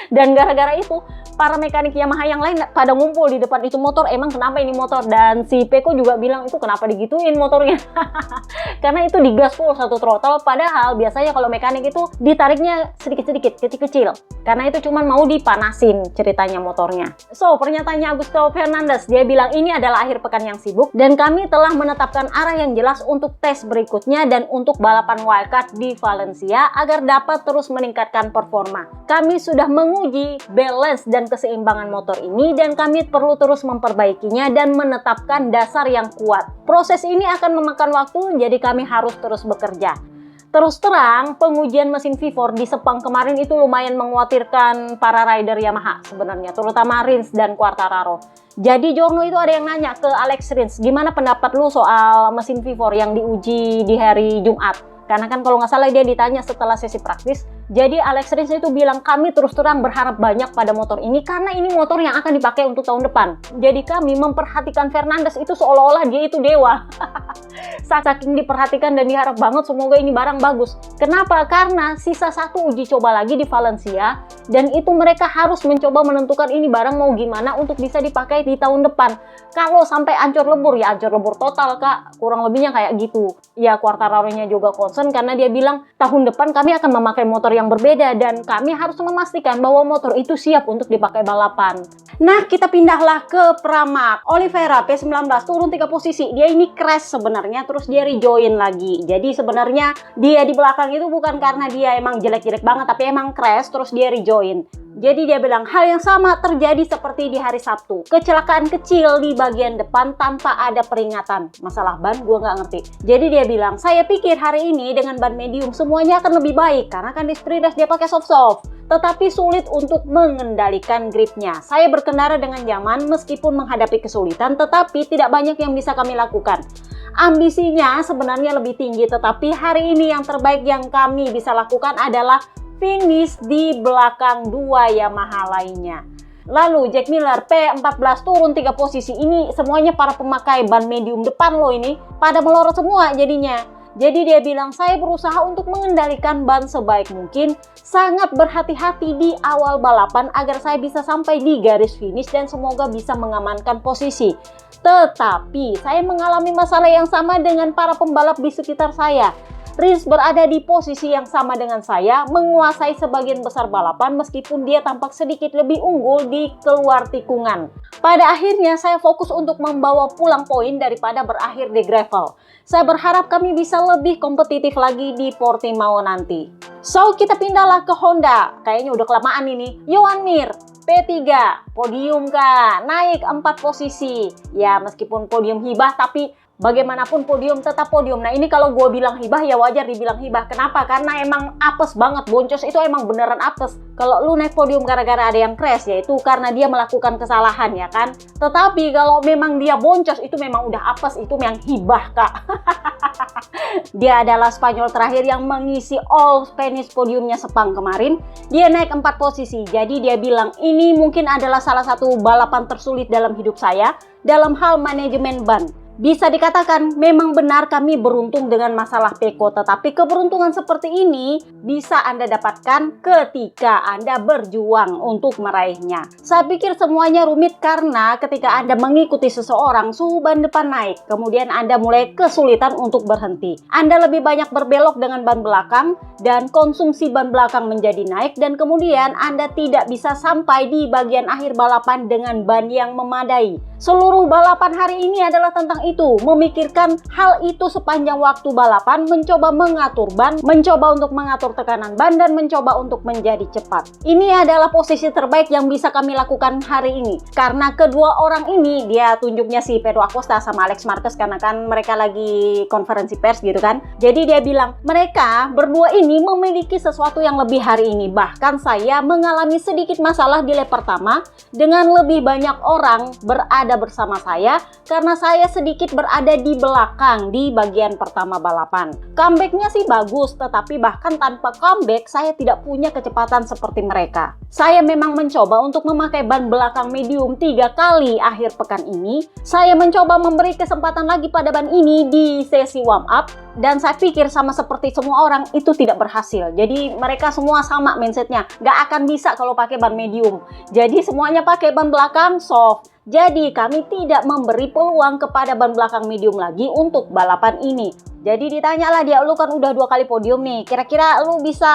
Dan gara-gara itu para mekanik Yamaha yang lain pada ngumpul di depan itu motor, emang kenapa ini motor? Dan si Peko juga bilang, itu kenapa digituin motornya? Karena itu digas full satu throttle, padahal biasanya kalau mekanik itu ditariknya sedikit-sedikit, kecil-kecil, karena itu cuma mau dipanasin ceritanya motornya. So, pernyataannya Augusto Fernandez, dia bilang ini adalah akhir pekan yang sibuk dan kami telah menetapkan arah yang jelas untuk tes berikutnya dan untuk balapan wildcard di Valencia agar dapat terus meningkatkan performa. Kami sudah menguji balance dan keseimbangan motor ini dan kami perlu terus memperbaikinya dan menetapkan dasar yang kuat. Proses ini akan memakan waktu, jadi kami harus terus bekerja. Terus terang, pengujian mesin V4 di Sepang kemarin itu lumayan mengkhawatirkan para rider Yamaha sebenarnya, terutama Rins dan Quartararo. Jadi Giorno itu ada yang nanya ke Alex Rins, gimana pendapat lu soal mesin V4 yang diuji di hari Jumat? Karena kan kalau nggak salah dia ditanya setelah sesi praktis. Jadi Alex Rins itu bilang, kami terus terang berharap banyak pada motor ini karena ini motor yang akan dipakai untuk tahun depan. Jadi kami memperhatikan Fernandez itu seolah-olah dia itu dewa. Saking diperhatikan dan diharap banget semoga ini barang bagus. Kenapa? Karena sisa satu uji coba lagi di Valencia dan itu mereka harus mencoba menentukan ini barang mau gimana untuk bisa dipakai di tahun depan. Kalau sampai ancur lebur, ya ancur lebur total kak, kurang lebihnya kayak gitu. Ya Quartararo-nya juga concern karena dia bilang tahun depan kami akan memakai motor yang berbeda dan kami harus memastikan bahwa motor itu siap untuk dipakai balapan. Nah, kita pindahlah ke Pramac. Oliveira P19 turun 3 posisi. Dia ini crash sebenarnya, terus dia rejoin lagi. Jadi sebenarnya dia di belakang itu bukan karena dia emang jelek-jelek banget, tapi emang crash terus dia rejoin. Jadi dia bilang hal yang sama terjadi seperti di hari Sabtu. Kecelakaan kecil di bagian depan tanpa ada peringatan. Masalah ban gue nggak ngerti. Jadi dia bilang, saya pikir hari ini dengan ban medium semuanya akan lebih baik. Karena kan di sprint race dia pakai soft-soft. Tetapi sulit untuk mengendalikan gripnya. Saya berkendara dengan nyaman meskipun menghadapi kesulitan, tetapi tidak banyak yang bisa kami lakukan. Ambisinya sebenarnya lebih tinggi, tetapi hari ini yang terbaik yang kami bisa lakukan adalah finish di belakang 2 Yamaha lainnya. Lalu Jack Miller P14 turun 3 posisi. Ini semuanya para pemakai ban medium depan loh, ini pada melorot semua jadinya. Jadi dia bilang, saya berusaha untuk mengendalikan ban sebaik mungkin, sangat berhati-hati di awal balapan agar saya bisa sampai di garis finish dan semoga bisa mengamankan posisi. Tetapi saya mengalami masalah yang sama dengan para pembalap di sekitar saya. Rins berada di posisi yang sama dengan saya, menguasai sebagian besar balapan meskipun dia tampak sedikit lebih unggul di keluar tikungan. Pada akhirnya saya fokus untuk membawa pulang poin daripada berakhir di gravel. Saya berharap kami bisa lebih kompetitif lagi di Portimao nanti. So, kita pindahlah ke Honda. Kayaknya udah kelamaan ini. Johan Mir, P3, podium kah? Naik 4 posisi. Ya, meskipun podium hibah, tapi bagaimanapun podium tetap podium. Nah, ini kalau gue bilang hibah ya wajar dibilang hibah. Kenapa? Karena emang apes banget. Boncos itu emang beneran apes. Kalau lu naik podium gara-gara ada yang crash, yaitu karena dia melakukan kesalahan, ya kan? Tetapi kalau memang dia boncos, itu memang udah apes. Itu yang hibah, Kak. Dia adalah Spanyol terakhir yang mengisi all Spanish podiumnya Sepang kemarin. Dia naik 4 posisi. Jadi dia bilang, ini mungkin adalah salah satu balapan tersulit dalam hidup saya dalam hal manajemen ban. Bisa dikatakan memang benar kami beruntung dengan masalah Peko, tetapi keberuntungan seperti ini bisa Anda dapatkan ketika Anda berjuang untuk meraihnya. Saya pikir semuanya rumit karena ketika Anda mengikuti seseorang, suhu ban depan naik, kemudian Anda mulai kesulitan untuk berhenti. Anda lebih banyak berbelok dengan ban belakang dan konsumsi ban belakang menjadi naik, dan kemudian Anda tidak bisa sampai di bagian akhir balapan dengan ban yang memadai. Seluruh balapan hari ini adalah tentang itu, memikirkan hal itu sepanjang waktu balapan, mencoba mengatur ban, mencoba untuk mengatur tekanan ban, dan mencoba untuk menjadi cepat. Ini adalah posisi terbaik yang bisa kami lakukan hari ini. Karena kedua orang ini, dia tunjuknya si Pedro Acosta sama Alex Marquez, karena kan mereka lagi konferensi pers gitu kan. Jadi dia bilang, mereka berdua ini memiliki sesuatu yang lebih hari ini. Bahkan saya mengalami sedikit masalah di lap pertama dengan lebih banyak orang berada bersama saya karena saya sedikit berada di belakang di bagian pertama balapan. Comebacknya sih bagus, tetapi bahkan tanpa comeback saya tidak punya kecepatan seperti mereka. Saya memang mencoba untuk memakai ban belakang medium 3 kali akhir pekan ini. Saya mencoba memberi kesempatan lagi pada ban ini di sesi warm up, dan saya pikir sama seperti semua orang itu tidak berhasil. Jadi mereka semua sama mindsetnya, nggak akan bisa kalau pakai ban medium. Jadi semuanya pakai ban belakang soft. Jadi kami tidak memberi peluang kepada ban belakang medium lagi untuk balapan ini. Jadi ditanyalah dia, lu kan udah 2 kali podium nih, kira-kira lu bisa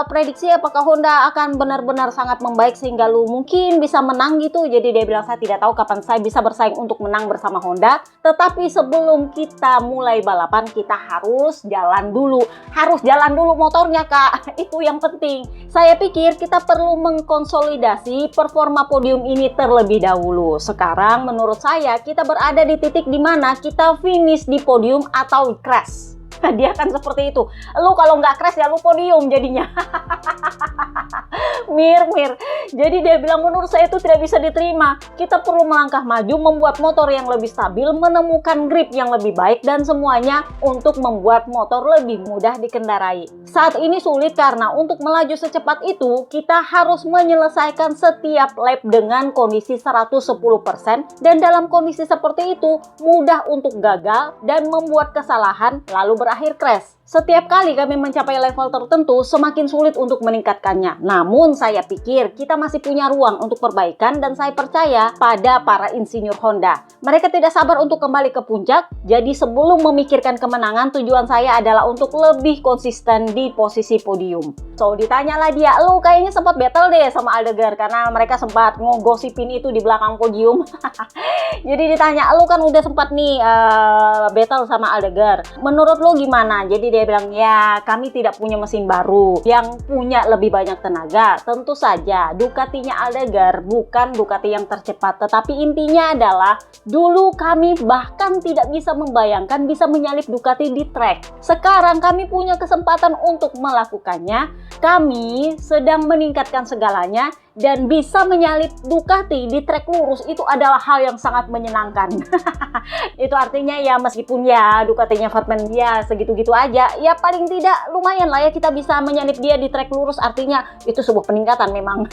prediksi apakah Honda akan benar-benar sangat membaik sehingga lu mungkin bisa menang gitu. Jadi dia bilang, saya tidak tahu kapan saya bisa bersaing untuk menang bersama Honda, tetapi sebelum kita mulai balapan kita harus jalan dulu. Harus jalan dulu motornya, Kak. Itu yang penting. Saya pikir kita perlu mengkonsolidasi performa podium ini terlebih dahulu. Sekarang menurut saya kita berada di titik di mana kita finish di podium atau crash. Dia kan seperti itu. Lu kalau nggak crash ya lu podium jadinya. Mir. Jadi dia bilang menurut saya itu tidak bisa diterima. Kita perlu melangkah maju, membuat motor yang lebih stabil, menemukan grip yang lebih baik, dan semuanya untuk membuat motor lebih mudah dikendarai. Saat ini sulit karena untuk melaju secepat itu kita harus menyelesaikan setiap lap dengan kondisi 110%, dan dalam kondisi seperti itu mudah untuk gagal dan membuat kesalahan lalu berakhir crash. Setiap kali kami mencapai level tertentu, semakin sulit untuk meningkatkannya. Namun saya pikir kita masih punya ruang untuk perbaikan, dan saya percaya pada para insinyur Honda. Mereka tidak sabar untuk kembali ke puncak, jadi sebelum memikirkan kemenangan, tujuan saya adalah untuk lebih konsisten di posisi podium. So, ditanyalah dia, lu kayaknya sempat battle deh sama Aldegar, karena mereka sempat ngegosipin itu di belakang podium. Jadi ditanya, lu kan udah sempat nih battle sama Aldegar. Menurut lu gimana? Jadi dia bilang, ya kami tidak punya mesin baru yang punya lebih banyak tenaga. Tentu saja Ducatinya Aldegar bukan Ducati yang tercepat, tetapi intinya adalah dulu kami bahkan tidak bisa membayangkan bisa menyalip Ducati di track. Sekarang kami punya kesempatan untuk melakukannya. Kami sedang meningkatkan segalanya dan bisa menyalip Ducati di trek lurus itu adalah hal yang sangat menyenangkan. Itu artinya ya meskipun ya Ducatinya Fatman ya segitu-gitu aja, ya paling tidak lumayan lah ya kita bisa menyalip dia di trek lurus, artinya itu sebuah peningkatan memang.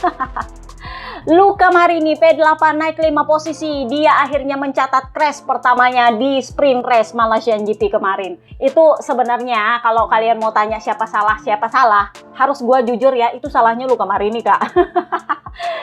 Luca Marini P8 naik 5 posisi, dia akhirnya mencatat crash pertamanya di sprint race Malaysian GP kemarin. Itu sebenarnya kalau kalian mau tanya siapa salah, harus gua jujur ya, itu salahnya Luca Marini, Kak.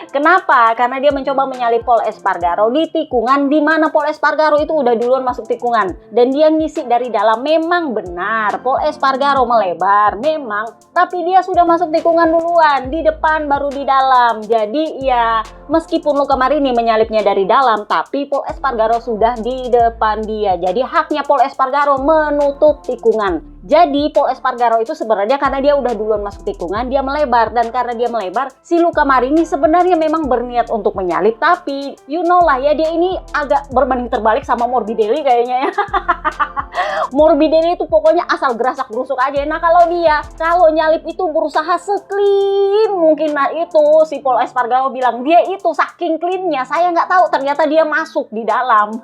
Kenapa? Karena dia mencoba menyalip Paul Espargaro di tikungan di mana Paul Espargaro itu udah duluan masuk tikungan dan dia ngisi dari dalam. Memang benar Paul Espargaro melebar, memang, tapi dia sudah masuk tikungan duluan, di depan baru di dalam. Jadi ya meskipun Luca Marini menyalipnya dari dalam, tapi Paul Espargaro sudah di depan dia. Jadi haknya Paul Espargaro menutup tikungan. Jadi Paul Espargaro itu sebenarnya karena dia udah duluan masuk tikungan, dia melebar, dan karena dia melebar, si Luca Marini sebenarnya memang berniat untuk menyalip, tapi you know lah ya, dia ini agak berbanding terbalik sama Morbidelli kayaknya ya. Morbidelli itu pokoknya asal gerasak gerusuk aja. Nah kalau nyalip itu berusaha se-clean mungkin. Nah itu si Paul Espargaro bilang dia itu saking cleannya, saya nggak tahu ternyata dia masuk di dalam.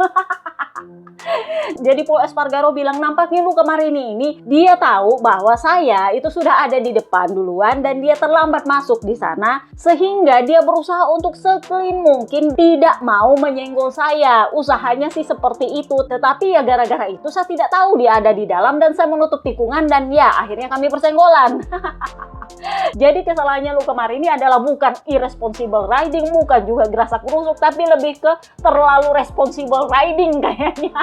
Jadi Paul Espargaro bilang nampaknya Luca Marini ini dia tahu bahwa saya itu sudah ada di depan duluan dan dia terlambat masuk di sana, sehingga dia berusaha untuk se-clean mungkin, tidak mau menyenggol saya. Usahanya sih seperti itu, tetapi ya gara-gara itu saya tidak tahu dia ada di dalam dan saya menutup tikungan dan ya akhirnya kami bersenggolan. Jadi kesalahannya Luca Marini adalah bukan irresponsible riding, bukan juga gerasak gerusuk, tapi lebih ke terlalu responsible riding kayaknya.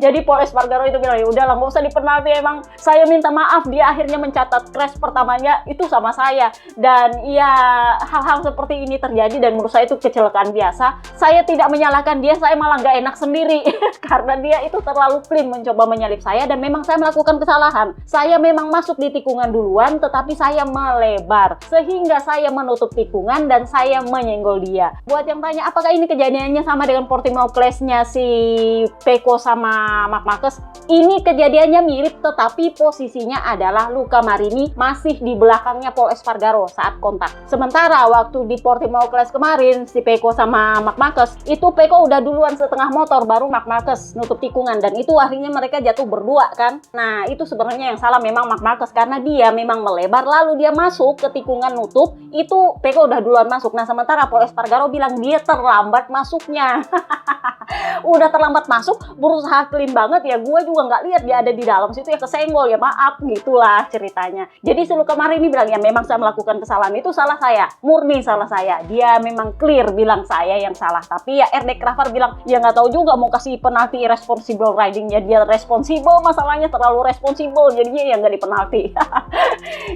Jadi Paul Espargaro itu bilang ya udahlah nggak usah dipenalti, emang saya minta maaf, dia akhirnya mencatat crash pertamanya itu sama saya. Dan ya hal-hal seperti ini terjadi dan menurut saya itu kecelakaan biasa. Saya tidak menyalahkan dia, saya malah nggak enak sendiri karena dia itu terlalu clean mencoba menyalip saya dan memang saya melakukan kesalahan. Saya memang masuk di tikungan duluan tetapi saya melebar sehingga saya menutup tikungan dan saya menyenggol dia. Buat yang tanya apakah ini kejadiannya sama dengan Portimao Clash-nya si Pecco sama Marc Marquez, ini kejadiannya mirip tetapi posisinya adalah Luca Marini masih di belakangnya Paul Espargaro saat kontak. Sementara waktu di Portimao Clash kemarin si Pecco sama Marc Marquez itu Pecco udah duluan setengah motor baru Marc Marquez nutup tikungan dan itu akhirnya mereka jatuh berdua kan. Nah itu sebenarnya yang salah memang Marc Marquez karena dia memang melebar lalu dia masuk ke tikungan nutup, itu Pecco udah duluan masuk. Nah sementara Paul Espargaro bilang dia terlambat masuknya. Udah terlambat masuk, berusaha clean banget ya, gue juga nggak lihat dia ada di dalam situ ya, kesenggol ya, maaf, gitulah ceritanya. Jadi si Luca Marini bilang ya memang saya melakukan kesalahan, itu salah saya, murni salah saya. Dia memang clear bilang saya yang salah, tapi ya RD Cravar bilang ya nggak tahu juga mau kasih penalti irresponsible ridingnya, dia responsible, masalahnya terlalu responsible jadinya ya nggak dipenalti.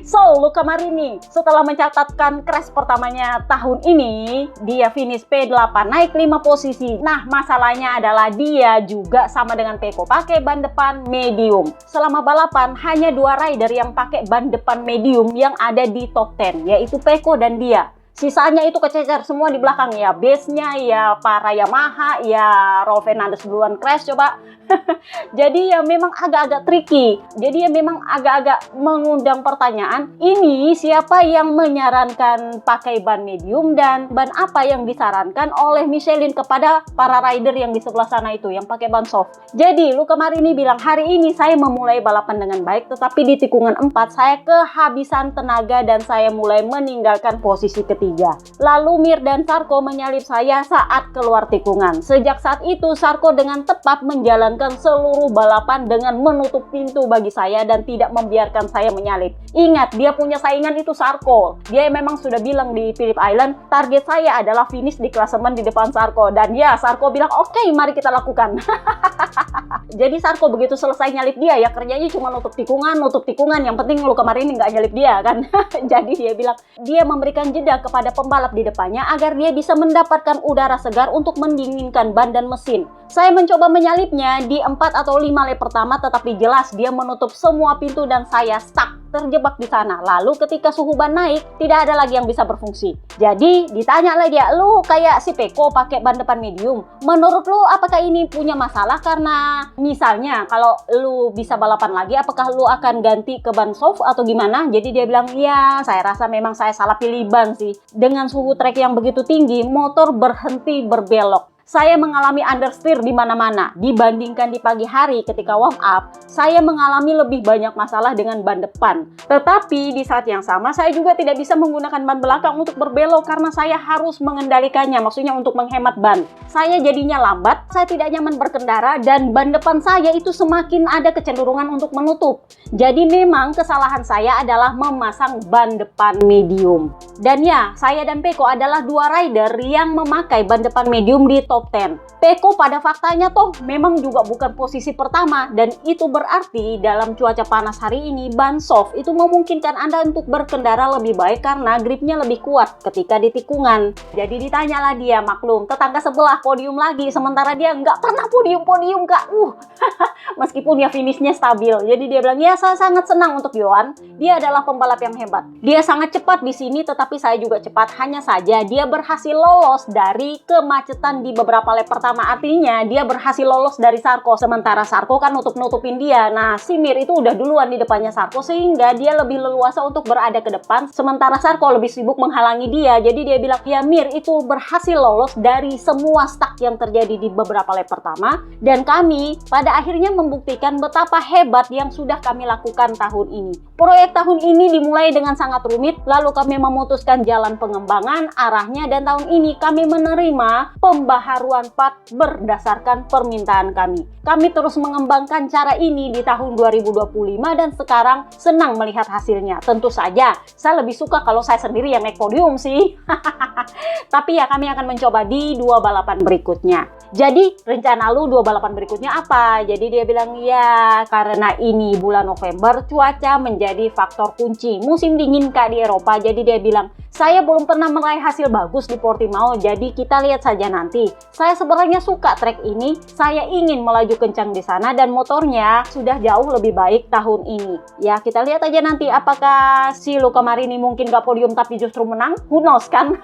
So Luca Marini setelah mencatatkan crash pertamanya tahun ini, dia finish P8 naik 5 posisi. Nah masalahnya adalah dia juga sama dengan Pecco pakai ban depan medium. Selama balapan hanya 2 rider yang pakai ban depan medium yang ada di top 10, yaitu Pecco dan dia. Sisanya itu kececer semua di belakang ya, base-nya ya para Yamaha, ya Raul Fernandez duluan crash coba. Jadi ya memang agak-agak tricky. Jadi ya memang agak-agak mengundang pertanyaan, ini siapa yang menyarankan pakai ban medium dan ban apa yang disarankan oleh Michelin kepada para rider yang di sebelah sana itu yang pakai ban soft. Jadi Luca Marini bilang hari ini saya memulai balapan dengan baik, tetapi di tikungan 4 saya kehabisan tenaga dan saya mulai meninggalkan posisi ketiga. Lalu Mir dan Zarco menyalip saya saat keluar tikungan. Sejak saat itu Zarco dengan tepat menjalankan seluruh balapan dengan menutup pintu bagi saya dan tidak membiarkan saya menyalip. Ingat, dia punya saingan itu Zarco. Dia memang sudah bilang di Phillip Island, target saya adalah finish di klasemen di depan Zarco. Dan ya, Zarco bilang, oke, mari kita lakukan. Jadi Zarco begitu selesai nyalip dia, ya kerjanya cuma nutup tikungan. Yang penting Luca Marini nggak nyalip dia kan. Jadi dia bilang, dia memberikan jeda kepada pembalap di depannya agar dia bisa mendapatkan udara segar untuk mendinginkan ban dan mesin. Saya mencoba menyalipnya di 4 atau 5 lap pertama, tetapi jelas dia menutup semua pintu dan saya stuck, terjebak di sana. Lalu ketika suhu ban naik, tidak ada lagi yang bisa berfungsi. Jadi ditanya lagi dia, lu kayak si Pecco pakai ban depan medium. Menurut lu apakah ini punya masalah karena misalnya kalau lu bisa balapan lagi, apakah lu akan ganti ke ban soft atau gimana? Jadi dia bilang, ya saya rasa memang saya salah pilih ban sih. Dengan suhu trek yang begitu tinggi, motor berhenti berbelok. saya mengalami understeer di mana-mana. Dibandingkan di pagi hari ketika warm up, saya mengalami lebih banyak masalah dengan ban depan. Tetapi di saat yang sama, saya juga tidak bisa menggunakan ban belakang untuk berbelok karena saya harus mengendalikannya, maksudnya untuk menghemat ban. Saya jadinya lambat, saya tidak nyaman berkendara, dan ban depan saya itu semakin ada kecenderungan untuk menutup. Jadi memang kesalahan saya adalah memasang ban depan medium. Dan ya, saya dan Peko adalah dua rider yang memakai ban depan medium di top 10. Peko pada faktanya toh memang juga bukan posisi pertama, dan itu berarti dalam cuaca panas hari ini ban soft itu memungkinkan Anda untuk berkendara lebih baik karena gripnya lebih kuat ketika di tikungan. Jadi ditanyalah dia, maklum, tetangga sebelah podium lagi, sementara dia nggak pernah podium Kak. Meskipun ya finishnya stabil. Jadi dia bilang, ya saya sangat senang untuk Yohan, dia adalah pembalap yang hebat. Dia sangat cepat di sini, tetapi saya juga cepat. Hanya saja dia berhasil lolos dari kemacetan di beberapa lap pertama. Artinya dia berhasil lolos dari Sarko, sementara Sarko kan nutupin dia. Nah, si Mir itu udah duluan di depannya Sarko, sehingga dia lebih leluasa untuk berada ke depan, sementara Sarko lebih sibuk menghalangi dia. Jadi dia bilang, ya Mir itu berhasil lolos dari semua stuck yang terjadi di beberapa lap pertama, dan kami pada akhirnya membuktikan betapa hebat yang sudah kami lakukan tahun ini. Proyek tahun ini dimulai dengan sangat rumit, lalu kami memutuskan jalan pengembangan, arahnya, dan tahun ini kami menerima pembaharuan part berdasarkan permintaan kami. Kami terus mengembangkan cara ini di tahun 2025 dan sekarang senang melihat hasilnya. Tentu saja, saya lebih suka kalau saya sendiri yang naik podium sih. Tapi ya kami akan mencoba di 2 balapan berikutnya. Jadi rencana lu 2 balapan berikutnya apa? Jadi dia bilang, ya karena ini bulan November, cuaca menjadi faktor kunci. Musim dingin Kak di Eropa, jadi dia bilang, saya belum pernah meraih hasil bagus di Portimao, jadi kita lihat saja nanti. Saya sebenarnya suka trek ini, saya ingin melaju kencang di sana dan motornya sudah jauh lebih baik tahun ini. Ya kita lihat aja nanti apakah si Luca Marini mungkin gak podium tapi justru menang? Who knows kan?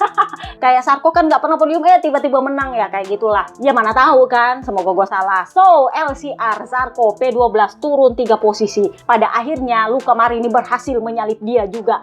Kayak Sarko kan gak pernah podium, tiba-tiba menang ya, kayak gitulah. Ya mana tahu kan, semoga gue salah. So, LCR Sarko P12 turun 3 posisi. Pada akhirnya Luca Marini berhasil menyalip dia juga.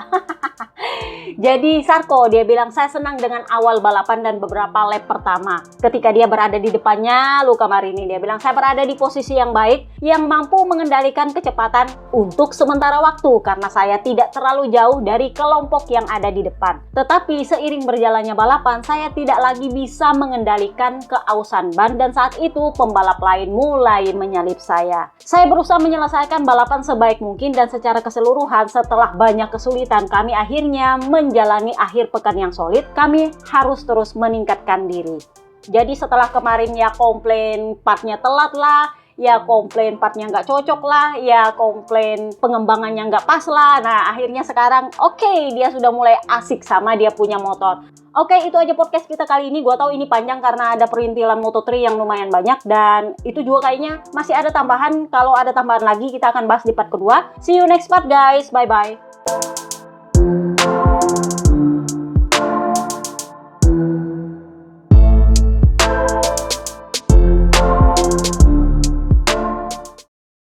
Jadi Sarko dia bilang, saya senang dengan awal balapan dan beberapa lap pertama. Ketika dia berada di depannya Luca Marini, dia bilang, saya berada di posisi yang baik, yang mampu mengendalikan kecepatan untuk sementara waktu karena saya tidak terlalu jauh dari kelompok yang ada di depan. Tetapi seiring berjalannya balapan, saya tidak lagi bisa mengendalikan keausan ban dan saat itu pembalap lain mulai menyalip saya. Saya berusaha menyelesaikan balapan sebaik mungkin dan secara keseluruhan setelah banyak kesulitan kami akhirnya menjalani akhir pekan yang solid. Kami harus terus meningkatkan diri. Jadi setelah kemarin ya komplain partnya telat lah, ya komplain partnya nggak cocok lah, ya komplain pengembangannya nggak pas lah. Nah akhirnya sekarang oke, dia sudah mulai asik sama dia punya motor. Oke, itu aja podcast kita kali ini. Gua tahu ini panjang karena ada perintilan Moto3 yang lumayan banyak dan itu juga kayaknya masih ada tambahan. Kalau ada tambahan lagi kita akan bahas di part kedua. See you next part guys, bye bye.